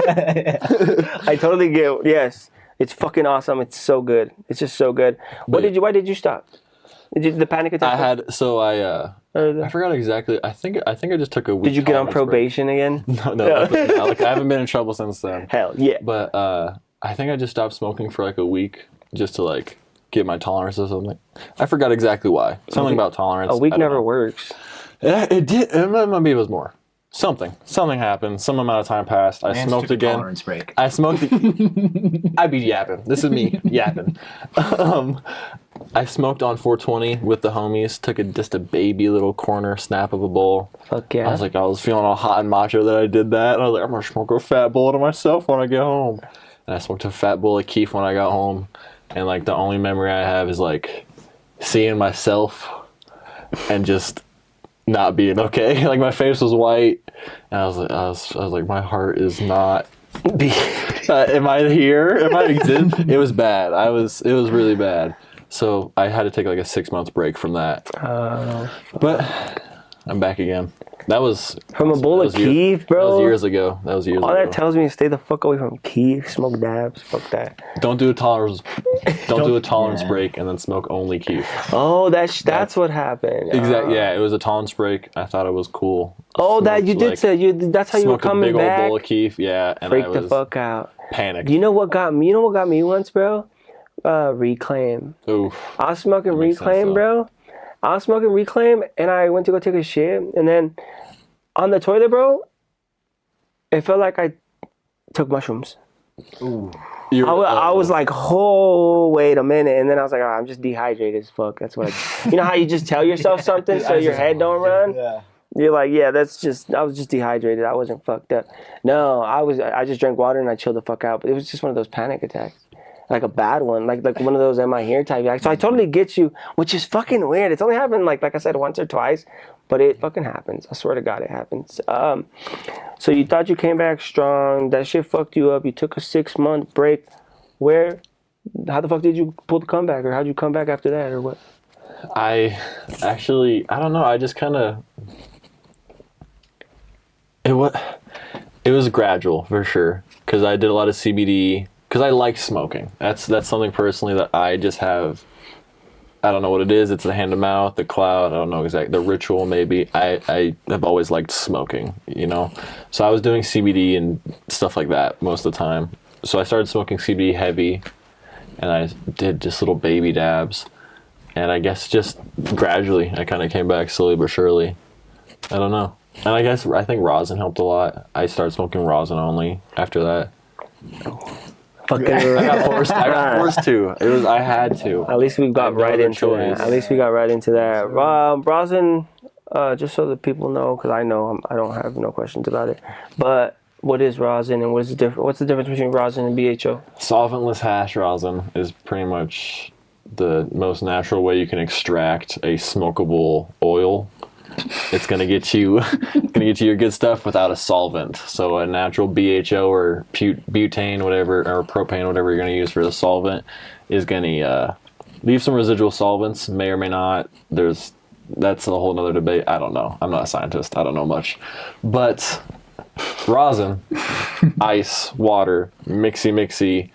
yeah. I totally get. Yes, it's fucking awesome. It's so good. It's just so good. Why did you stop? The panic attack? I forgot exactly. I think I just took a week. Did you get on probation again? No. I haven't been in trouble since then. Hell yeah. But I think I just stopped smoking for like a week just to like get my tolerance or something. I forgot exactly why. Something about tolerance. A week never works. It did. Maybe it was more. Something happened. Some amount of time passed. I smoked again. Tolerance break. I smoked. I be yapping. This is me yapping. I smoked on 420 with the homies. Took just a baby little corner snap of a bowl. Fuck yeah. I was feeling all hot and macho that I did that. And I was like, I'm gonna smoke a fat bowl to myself when I get home. And I smoked a fat bowl of keef when I got home. And like the only memory I have is like seeing myself and just not being okay. Like my face was white, and I was like, my heart is not. Am I here? Am I exist? It was bad. It was really bad. So I had to take like a 6 month break from that. But I'm back again. That was from a bowl of keef, bro. That was years ago. All that tells me is stay the fuck away from keef, smoke dabs, fuck that. Don't do a tolerance. Don't do a tolerance break and then smoke only keef. Oh, that's what happened. Exactly. Yeah, it was a tolerance break. I thought it was cool. Oh, that you did say that's how you were coming back. Smoked a big back. old bowl of keef. Yeah, and freak the fuck out. Panic. You know what got me? You know what got me once, bro? Reclaim. Oof. I was smoking Reclaim, bro. I was smoking Reclaim, and I went to go take a shit, and then on the toilet, bro, it felt like I took mushrooms. Ooh. I was like, oh, wait a minute. And then I was like, oh, I'm just dehydrated as fuck. That's what you know how you just tell yourself something so your head don't run? Yeah. You're like, yeah, that's just, I was just dehydrated. I wasn't fucked up. No, I just drank water and I chilled the fuck out. But it was just one of those panic attacks. Like a bad one. Like one of those, am I here type. So I totally get you, which is fucking weird. It's only happened, like I said, once or twice. But it fucking happens. I swear to God, it happens. So you thought you came back strong. That shit fucked you up. You took a 6-month break. How the fuck did you pull the comeback? Or how'd you come back after that? Or what? I don't know. I just kind of... It was gradual, for sure. Because I did a lot of CBD. Because I like smoking. That's something personally that I just have... I don't know what it is. It's the hand to mouth, the cloud. I don't know exactly. The ritual, maybe. I have always liked smoking, you know? So I was doing CBD and stuff like that most of the time. So I started smoking CBD heavy, and I did just little baby dabs. And I guess just gradually, I kind of came back slowly but surely. I don't know. And I think rosin helped a lot. I started smoking rosin only after that. I got forced to. I had to. At least we got right into that. At least we got right into that. Rosin, just so that people know, because I know I don't have no questions about it. But what is rosin, and what's the difference between rosin and BHO? Solventless hash rosin is pretty much the most natural way you can extract a smokable oil. It's gonna get you your good stuff without a solvent. So a natural BHO or butane, whatever, or propane, whatever you're gonna use for the solvent, is gonna leave some residual solvents. May or may not. That's a whole nother debate. I don't know. I'm not a scientist. I don't know much. But rosin, ice, water, mixy,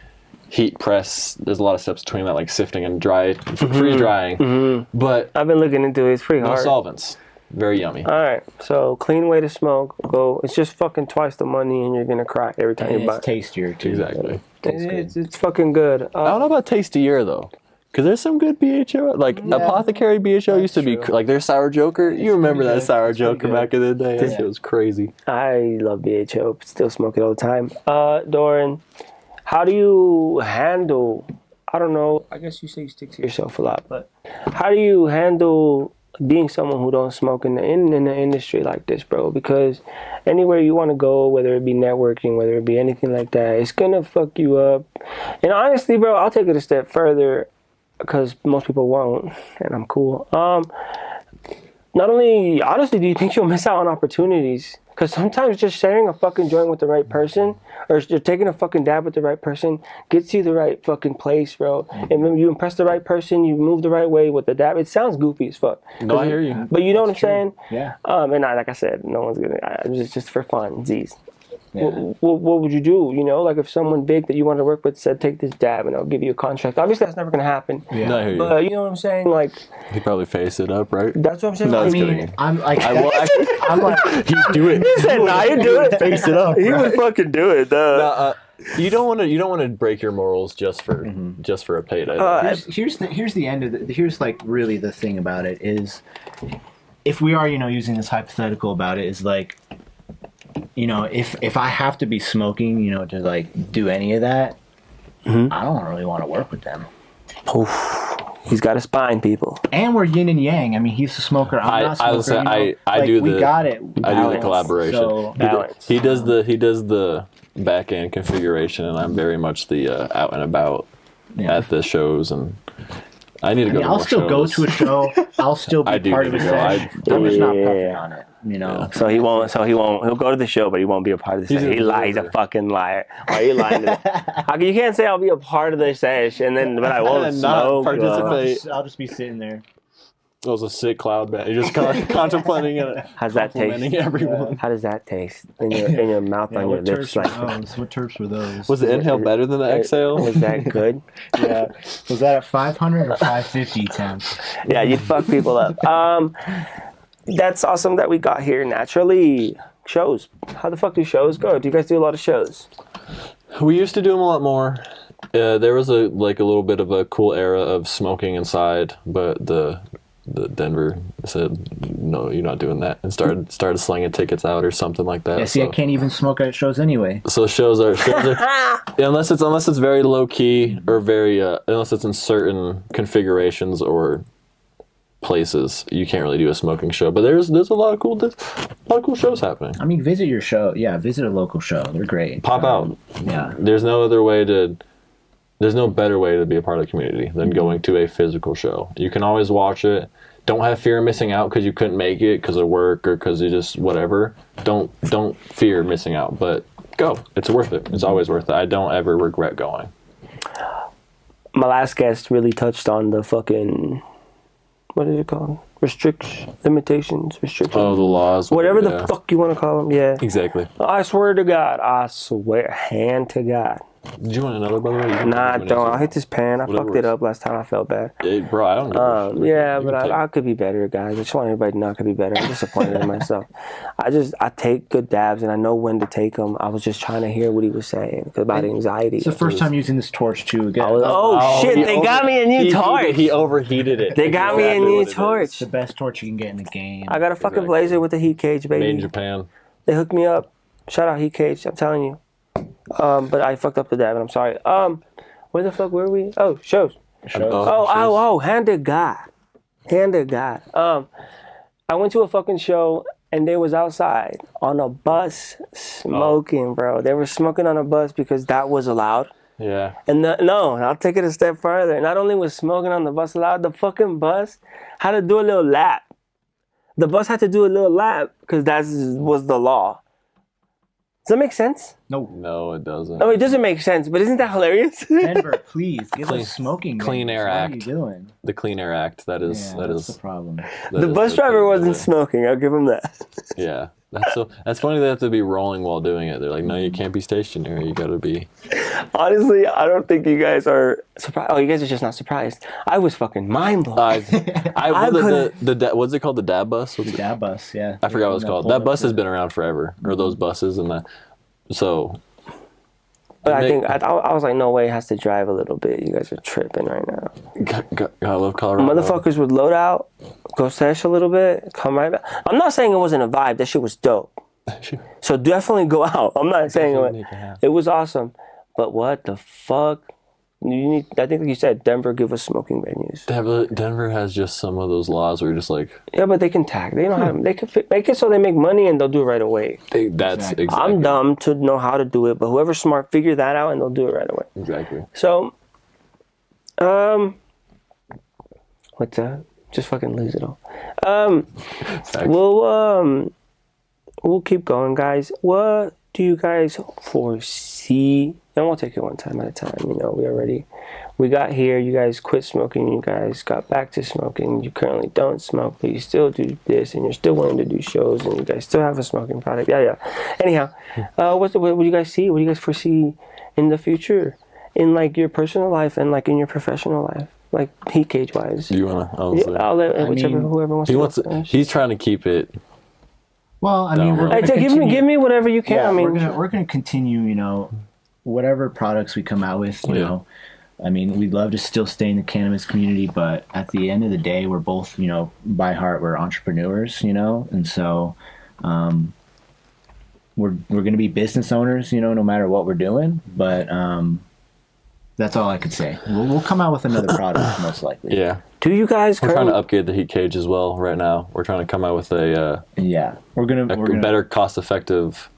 heat press. There's a lot of steps between that, like sifting and freeze drying. Mm-hmm. But I've been looking into it. It's pretty hard. No solvents. Very yummy. All right, so clean way to smoke. It's just fucking twice the money, and you're gonna cry every time you buy. It's tastier too. Exactly. It's fucking good. I don't know about tastier though, because there's some good BHO. Like Apothecary BHO used to be like their Sour Joker. You remember that Sour Joker back in the day? That shit was crazy. I love BHO. Still smoke it all the time. Darin, how do you handle? I don't know. I guess you say you stick to yourself a lot, but how do you handle being someone who don't smoke in the industry like this, bro? Because anywhere you want to go, whether it be networking, whether it be anything like that, it's gonna fuck you up. And honestly, bro, I'll take it a step further, because most people won't, and I'm cool. Not only, honestly, do you think you'll miss out on opportunities? Because sometimes just sharing a fucking joint with the right person, or just taking a fucking dab with the right person, gets you the right fucking place, bro. And when you impress the right person, you move the right way with the dab. It sounds goofy as fuck. No, I hear you. But you know what I'm saying? Yeah. And like I said, no one's gonna. Just for fun, Z's. Yeah. What would you do? You know, like if someone big that you want to work with said, take this dab and I'll give you a contract. Obviously, that's never going to happen. Yeah. No, I hear you. But you know what I'm saying? Like, he'd probably face it up, right? That's what I'm saying. No, I mean, I'm like, he'd do it. He said, nah, he'd do it. Face it up. He would fucking do it. You don't want to break your morals just for a payday. Here's the end of here's like really the thing about it is, if we are using this hypothetical about it, is like, if I have to be smoking, to like do any of that, I don't really want to work with them. Oof. He's got a spine, people. And we're yin and yang. I mean, he's a smoker. I'm not a smoker. I do the. We got it. I do the collaboration. So, he does the back end configuration, and I'm very much the out and about at the shows, and I need to go. I'll still go to a show. I'll still be part of the session. I'm just not puffing on it. So he won't. He'll go to the show, but he won't be a part of the session. He lies, a fucking liar. Why are you lying to me? You can't say I'll be a part of the session, but I won't smoke. Participate. I'll just be sitting there. It was a sick cloud bat. You're just contemplating it. How's that taste? Everyone. How does that taste in your mouth, on your lips? What terps were those? Was the inhale better than the exhale? Was that good? Yeah. Was that at 500 or 550 temps? Yeah, you'd fuck people up. That's awesome that we got here naturally. Shows. How the fuck do shows go? Do you guys do a lot of shows? We used to do them a lot more. There was a little bit of a cool era of smoking inside, but the Denver said, no, you're not doing that, and started slinging tickets out or something like that. Yeah, see, I can't even smoke at shows anyway. So shows are unless it's very low key or very unless it's in certain configurations or places, you can't really do a smoking show. But there's a lot of cool shows happening. I mean, visit your show. Yeah, visit a local show. They're great. Pop out. Yeah. There's no better way to be a part of the community than going to a physical show. You can always watch it. Don't have fear of missing out because you couldn't make it because of work or because you just whatever. Don't fear missing out, but go. It's worth it. It's always worth it. I don't ever regret going. My last guest really touched on the fucking, what is it called? Limitations. Oh, the laws. Whatever the fuck you want to call them. Yeah. Exactly. I swear to God. Hand to God. Did you want another, by the way? Nah, don't. I'll hit this pan. I fucked it up last time. I felt bad. Hey, bro, I don't know. Yeah, but I could be better, guys. I just want everybody to know I could be better. I'm disappointed in myself. I take good dabs, and I know when to take them. I was just trying to hear what he was saying about anxiety. It's the first time using this torch, too. Again. Shit, they got me a new torch. He overheated it. They got me a new torch. It's the best torch you can get in the game. I got a fucking blazer with a heat cage, baby. Made in Japan. They hooked me up. Shout out Heat Cage, I'm telling you. But I fucked up the dab, and I'm sorry. Where the fuck were we? Oh, shows. Hand to God. I went to a fucking show, and they was outside on a bus smoking, bro. They were smoking on a bus because that was allowed. Yeah. And I'll take it a step further. Not only was smoking on the bus allowed, the fucking bus had to do a little lap. The bus had to do a little lap because that was the law. Does that make sense? No, it doesn't. No, it doesn't make sense, but isn't that hilarious? Denver, please give us smoking. Clean Air Act. What are you doing? The Clean Air Act. That's the problem. The bus driver wasn't smoking. I'll give him that. Yeah, that's funny. They have to be rolling while doing it. They're like, no, you can't be stationary. You got to be. Honestly, I don't think you guys are surprised. Oh, you guys are just not surprised. I was fucking mind blown. What's it called? The dab bus? The dab bus, yeah. I forgot what it's called. That bus has been around forever, or those buses and that. So. But I think I was like, no way, it has to drive a little bit. You guys are tripping right now. I love Colorado. Motherfuckers would load out, go sesh a little bit, come right back. I'm not saying it wasn't a vibe. That shit was dope. So definitely go out. I'm not saying it was awesome. But what the fuck? I think like you said, Denver, give us smoking venues. Denver has just some of those laws where you're just like... Yeah, but they can tag. They know how to... They can make it so they make money and they'll do it right away. Exactly. I'm dumb to know how to do it, but whoever's smart, figure that out and they'll do it right away. Exactly. So, what's that? Just fucking lose it all. We'll keep going, guys. What do you guys foresee? And we'll take it one time at a time. You know, we got here. You guys quit smoking. You guys got back to smoking. You currently don't smoke, but you still do this, and you're still willing to do shows, and you guys still have a smoking product. Yeah. Anyhow, what do you guys see? What do you guys foresee in the future, in like your personal life and like in your professional life, like heat cage wise? Do you wanna? I'll let whoever wants to. He's trying to keep it. Well, I mean, give me whatever you can. Yeah, I mean, we're gonna continue. You know, whatever products we come out with. You know, I mean, we'd love to still stay in the cannabis community, but at the end of the day, we're both, you know, by heart, we're entrepreneurs. You know, and so we're gonna be business owners. You know, no matter what we're doing, but that's all I could say. We'll come out with another product most likely. Yeah. Do you guys? We're trying to upgrade the heat cage as well right now. We're trying to come out with a we're gonna better cost-effective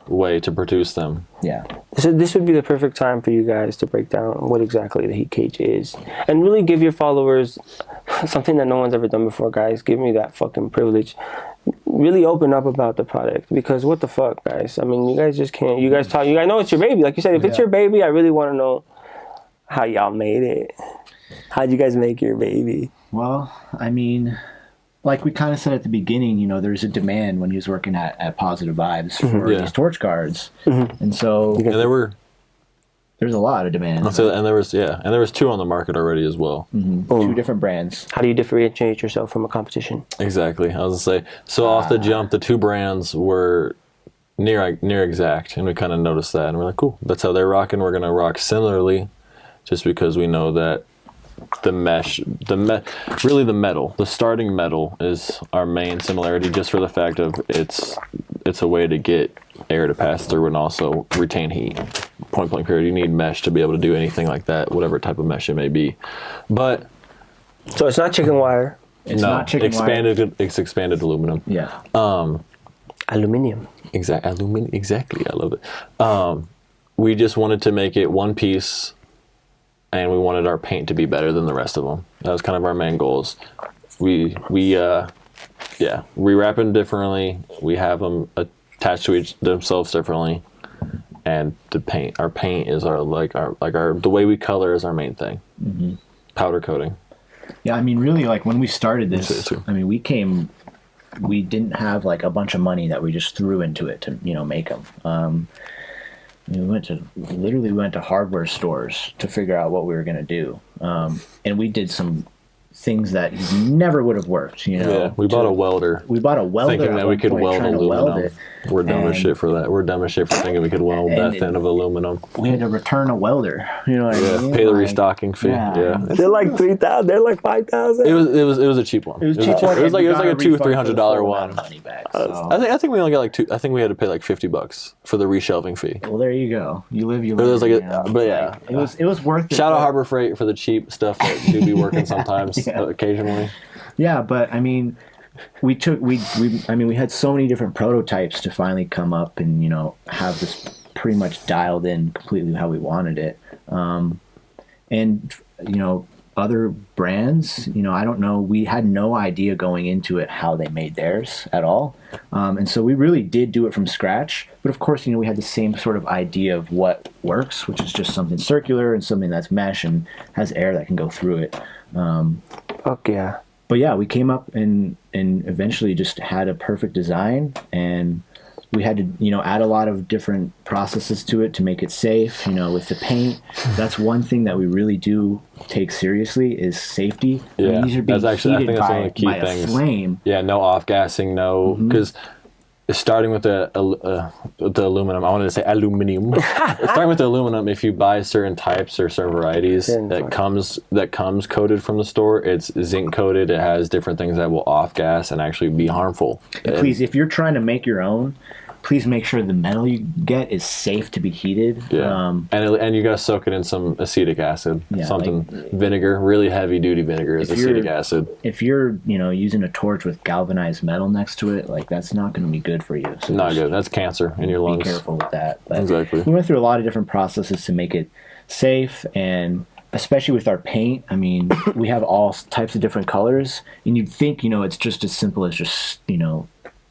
way to produce them. Yeah. So this would be the perfect time for you guys to break down what exactly the heat cage is, and really give your followers something that no one's ever done before. Guys, give me that fucking privilege. Really open up about the product, because what the fuck, guys? I mean, you guys just can't. You guys talk. You guys know it's your baby. Like you said, if it's your baby, I really want to know how y'all made it. How'd you guys make your baby? Well, I mean, like we kind of said at the beginning, you know, there's a demand when he was working at Positive Vibes for these torch guards. And so... And there's a lot of demand. And there was 2 on the market already as well. 2 different brands. How do you differentiate yourself from a competition? Exactly. I was going to say, so off the jump, the 2 brands were near exact, and we kind of noticed that, and we're like, cool, that's how they're rocking. We're going to rock similarly, just because we know that the metal, the starting metal is our main similarity, just for the fact of it's a way to get air to pass through and also retain heat. Point blank period. You need mesh to be able to do anything like that, whatever type of mesh it may be. But so it's not chicken wire. It's not chicken wire. It's expanded aluminum. Yeah. Aluminium. Exactly. I love it. We just wanted to make it one piece, and we wanted our paint to be better than the rest of them. That was kind of our main goals. We wrap them differently. We have them attached to themselves differently, and our paint is our the way we color is our main thing. Mm-hmm. Powder coating. Yeah, I mean, really, like when we started this, I mean, we didn't have like a bunch of money that we just threw into it to make them. We went to hardware stores to figure out what we were going to do, and we did some things that never would have worked. Yeah, we bought a welder. Thinking that we could weld aluminum. We're dumb as shit for that. We're dumb as shit for thinking we could weld that thin of aluminum. We had to return a welder. You know what I mean? Pay the restocking fee. Yeah. They're like 3,000. They're like 5,000. It was a cheap one. It was like a $200-$300 one. I think we only got like two. I think we had to pay like $50 for the reshelving fee. Well, there you go. You live. It was like it was worth it. Shout out Harbor Freight for the cheap stuff that do be working sometimes, occasionally. Yeah, but I mean, we had so many different prototypes to finally come up and have this pretty much dialed in completely how we wanted it. And other brands, I don't know, we had no idea going into it how they made theirs at all. And so we really did do it from scratch. But of course, we had the same sort of idea of what works, which is just something circular and something that's mesh and has air that can go through it. Fuck yeah. But yeah, we came up and eventually just had a perfect design, and we had to, add a lot of different processes to it to make it safe. With the paint, that's one thing that we really do take seriously is safety. Yeah, these are being heated by a flame. Yeah, no off gassing, because starting with the aluminum, I wanted to say aluminium. Starting with the aluminum, if you buy certain types or certain varieties that comes coated from the store, it's zinc coated. It has different things that will off gas and actually be harmful. And please, if you're trying to make your own, please make sure the metal you get is safe to be heated. Yeah. And you gotta soak it in some acetic acid, vinegar, really heavy duty vinegar is acetic acid. If you're using a torch with galvanized metal next to it, that's not going to be good for you. So not good. That's cancer in your lungs. Be careful with that. But exactly. We went through a lot of different processes to make it safe, and especially with our paint. I mean, we have all types of different colors, and you'd think it's just as simple as just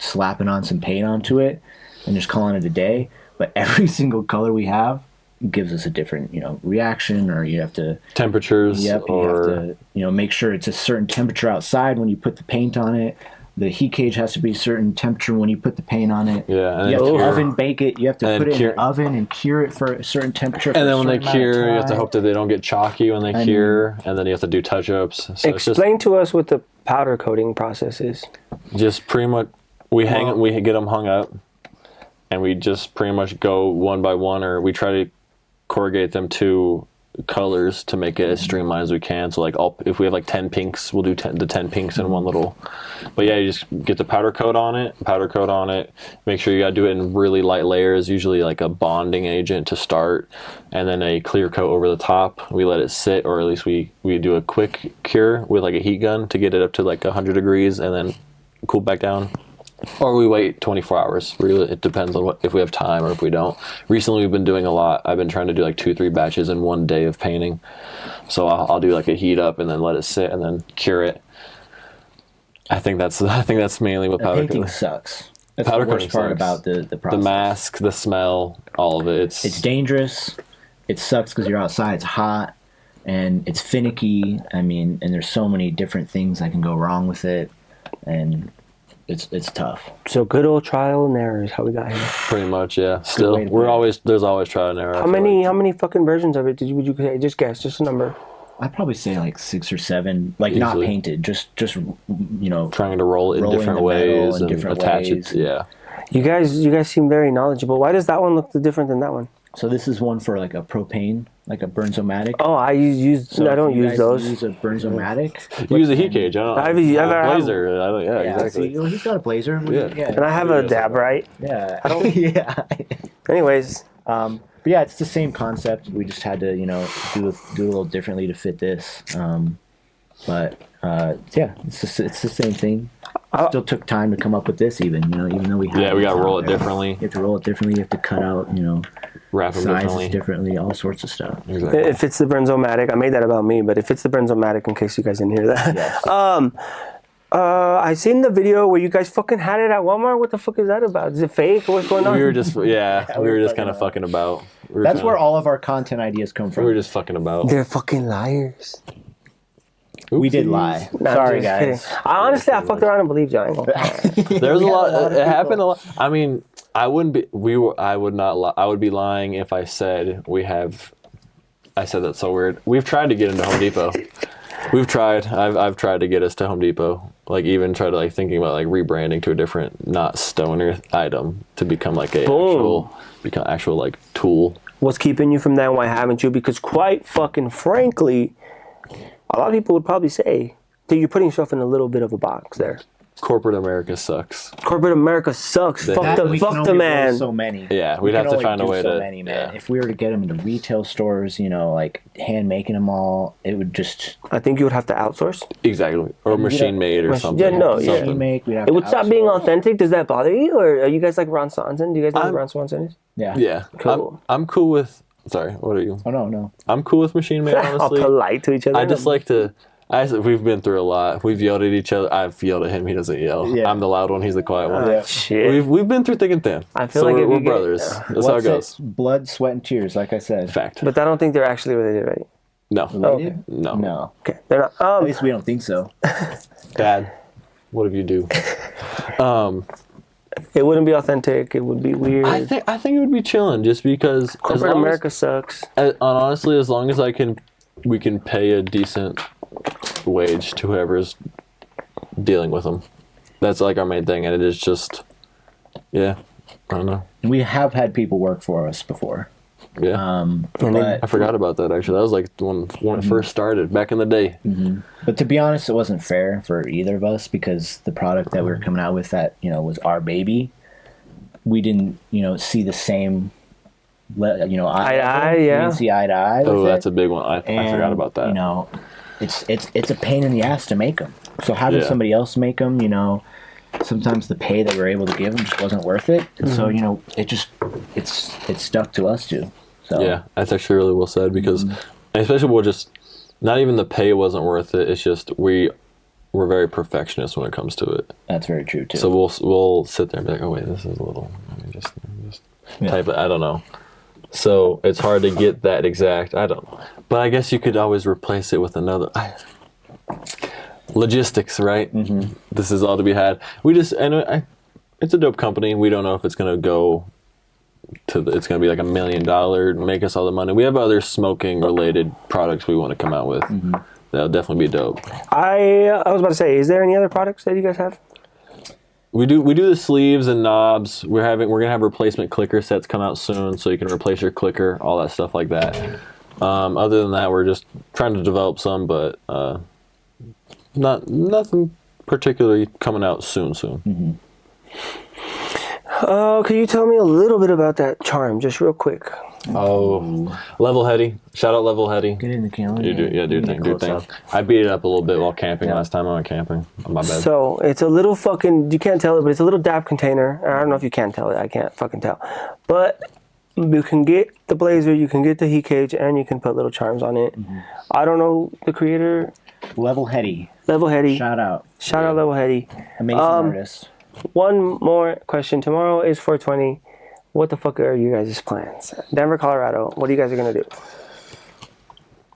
slapping on some paint onto it and just calling it a day, but every single color we have gives us a different, reaction, or you have to temperatures. Yep, you have to, make sure it's a certain temperature outside when you put the paint on it. The heat gauge has to be a certain temperature when you put the paint on it. Yeah, and you have to oven bake it. You have to put it in the oven and cure it for a certain temperature. And then when they cure, you have to hope that they don't get chalky when they cure, and then you have to do touch-ups. So explain to us what the powder coating process is. Just pretty much, we get them hung up. And we just pretty much go one by one, or we try to corrugate them to colors to make it as streamlined as we can. So if we have 10 pinks, we'll do the 10 pinks in one little. But yeah, you just get the powder coat on it. Make sure you gotta do it in really light layers, usually like a bonding agent to start, and then a clear coat over the top. We let it sit, or at least we do a quick cure with a heat gun to get it up to 100 degrees and then cool back down. Or we wait 24 hours. Really, it depends on if we have time or if we don't. Recently, we've been doing a lot. I've been trying to do 2-3 batches in one day of painting. So I'll do a heat up and then let it sit and then cure it. I think that's mainly what powder painting coating sucks. That's the worst part about the process. The mask, the smell, all of it. It's dangerous. It sucks because you're outside. It's hot and it's finicky. I mean, and there's so many different things that can go wrong with it, and it's tough. So good old trial and error is how we got here. Pretty much, yeah. Still, there's always trial and error. How many fucking versions of it would you say? Just guess, just a number. I'd probably say 6 or 7, easily. Not painted, just trying to roll it in different ways and attach it. Yeah. You guys seem very knowledgeable. Why does that one look different than that one? So this is one for a propane, a Burnzomatic. Oh, I don't use those. Use a Burnzomatic. You use a heat gauge. I don't know. I've blazer. Exactly. See, he's got a blazer. Yeah. And I have a dab, right? Yeah. I don't. Yeah. Anyways. But yeah, it's the same concept. We just had to, do a little differently to fit this. But it's the same thing. Still took time to come up with this, even though we have. We got to roll it differently. You have to roll it differently. You have to cut out, wrap them sizes differently, all sorts of stuff. Exactly. If it's the Brenzomatic, I made that about me, but if it's the Brenzomatic, in case you guys didn't hear that. Yes. I seen the video where you guys fucking had it at Walmart. What the fuck is that about? Is it fake? What's going on? We were just we were just kind of fucking about. That's where all of our content ideas come from. We were just fucking about. They're fucking liars. We did lie. Nah, Sorry, just guys. Honestly, I fucked around and believed you. I ain't gonna lie. There's a lot. It happened a lot. I mean, I wouldn't be. I would not lie. I would be lying if I said we have. I said that's so weird. We've tried to get into Home Depot. We've tried. I've tried to get us to Home Depot. Like even try to thinking about rebranding to a different, not stoner item to become like a actual tool. What's keeping you from that? Why haven't you? Because quite fucking frankly, a lot of people would probably say that you're putting yourself in a little bit of a box there. Corporate America sucks. Corporate America sucks. Fuck the man. So many. Yeah, we'd have to find a way to. Many, man. Yeah. If we were to get them into retail stores, hand making them all, it would just. I think you would have to outsource. Exactly, or machine made or something. Yeah, no, machine make. It would stop being authentic. Does that bother you, or are you guys like Ron Swanson? Do you guys know who Ron Swanson is? Yeah. Yeah. Cool. I'm cool with. Sorry, what are you? Oh no. I'm cool with machine made. Honestly, all polite to each other. I just like to. We've been through a lot. We've yelled at each other. I've yelled at him. He doesn't yell. Yeah. I'm the loud one. He's the quiet one. Yeah. Shit. We've been through thick and thin. I feel so like we're brothers. That's how it goes. Blood, sweat, and tears, like I said. Fact. But I don't think they're actually related, right? No. Related? No. No. Okay, they're not. At least we don't think so. Dad, what have you do? It wouldn't be authentic. It would be weird. I think it would be chilling just because Corporate America sucks. Honestly, as long as we can pay a decent wage to whoever's dealing with them. That's our main thing, and it is just, I don't know. We have had people work for us before. Yeah. But I forgot about that actually. That was when it first started back in the day. Mm-hmm. But to be honest, it wasn't fair for either of us because the product that we were coming out with that was our baby. We didn't see the same eye to eye. Yeah. We didn't see eye to eye. Oh, that's a big one. I forgot about that. It's a pain in the ass to make them. So having somebody else make them, sometimes the pay that we're able to give them just wasn't worth it. And so it stuck to us too. So yeah, that's actually really well said because especially we'll just not even the pay wasn't worth it. It's just we're very perfectionist when it comes to it. That's very true too. So we'll sit there and be like, oh wait, this is a little. Let me just type it. I don't know. So it's hard to get that exact. I don't know. But I guess you could always replace it with another. Logistics, right? Mm-hmm. This is all to be had. It's a dope company. We don't know if it's going to go it's going to be $1 million, make us all the money. We have other smoking related products we want to come out with. Mm-hmm. That'll definitely be dope. I was about to say, is there any other products that you guys have? We do the sleeves and knobs. We're gonna have replacement clicker sets come out soon, so you can replace your clicker, all that stuff like that. Other than that, we're just trying to develop some, but nothing particularly coming out soon. Mm-hmm. Can you tell me a little bit about that charm, just real quick? Oh, Level Heady. Shout out Level Heady. Get in the camera. Do your thing. I beat it up a little bit while camping last time I went camping. My bad. So it's a little you can't tell it, but it's a little dab container. I don't know if you can tell it. I can't fucking tell. But you can get the blazer, you can get the heat cage, and you can put little charms on it. Mm-hmm. I don't know the creator. Level Heady. Shout out Level Heady. Amazing artist. One more question. Tomorrow is 420. What the fuck are you guys' plans? Denver, Colorado. What are you guys going to do?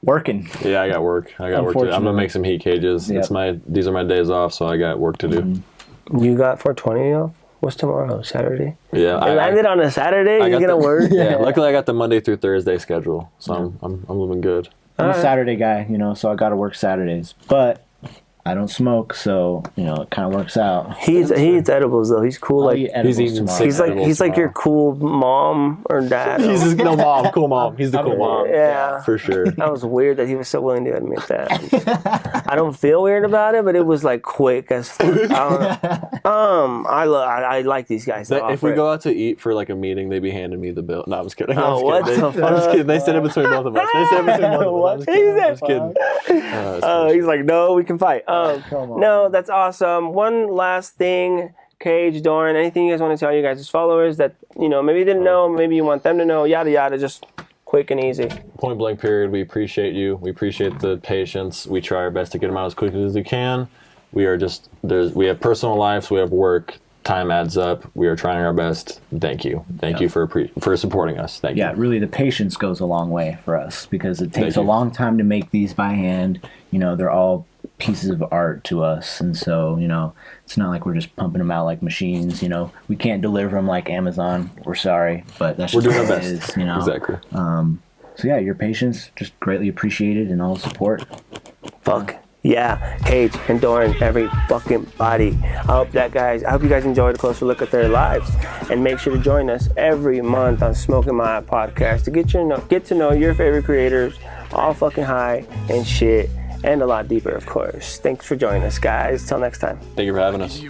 Working. Yeah, I got work. To do. I'm gonna make some heat cages. Yep. These are my days off, so I got work to do. Mm-hmm. You got 420 off? What's tomorrow? Saturday? Yeah. It landed on a Saturday? You're going to work? Yeah, luckily I got the Monday through Thursday schedule, so I'm living good. I'm a Saturday guy, so I got to work Saturdays. But I don't smoke, so it kind of works out. He eats edibles though. He's cool. He's eating he's like your cool mom or dad. He's just cool mom. He's the cool mom. Yeah, for sure. That was weird that he was so willing to admit that. I don't feel weird about it, but it was quick as fuck. I like these guys. If we go out to eat for a meeting, they be handing me the bill. No, I'm just kidding. Oh, what the fuck? I'm just kidding. They send it between both of us. I'm just kidding. He's like, no, we can fight. Come on. No, that's awesome. One last thing, Cage, Darin, anything you guys want to tell you guys as followers that, maybe you didn't know, maybe you want them to know, yada, yada, just quick and easy. Point blank period. We appreciate you. We appreciate the patience. We try our best to get them out as quickly as we can. We have personal lives. We have work. Time adds up. We are trying our best. Thank you. Thank you for supporting us. Thank you. Yeah, really, the patience goes a long way for us because it takes a long time to make these by hand. They're all pieces of art to us, and so it's not like we're just pumping them out like machines. We can't deliver them like Amazon. We're sorry, but that's just We're doing what our it best. is. Exactly. So yeah, your patience just greatly appreciated and all the support. Fuck. Yeah, Cage and Darin, every fucking body. I hope you guys enjoyed a closer look at their lives. And make sure to join us every month on SmokeInMyEye Podcast to get to know your favorite creators, all fucking high and shit, and a lot deeper, of course. Thanks for joining us, guys. Till next time. Thank you for having us.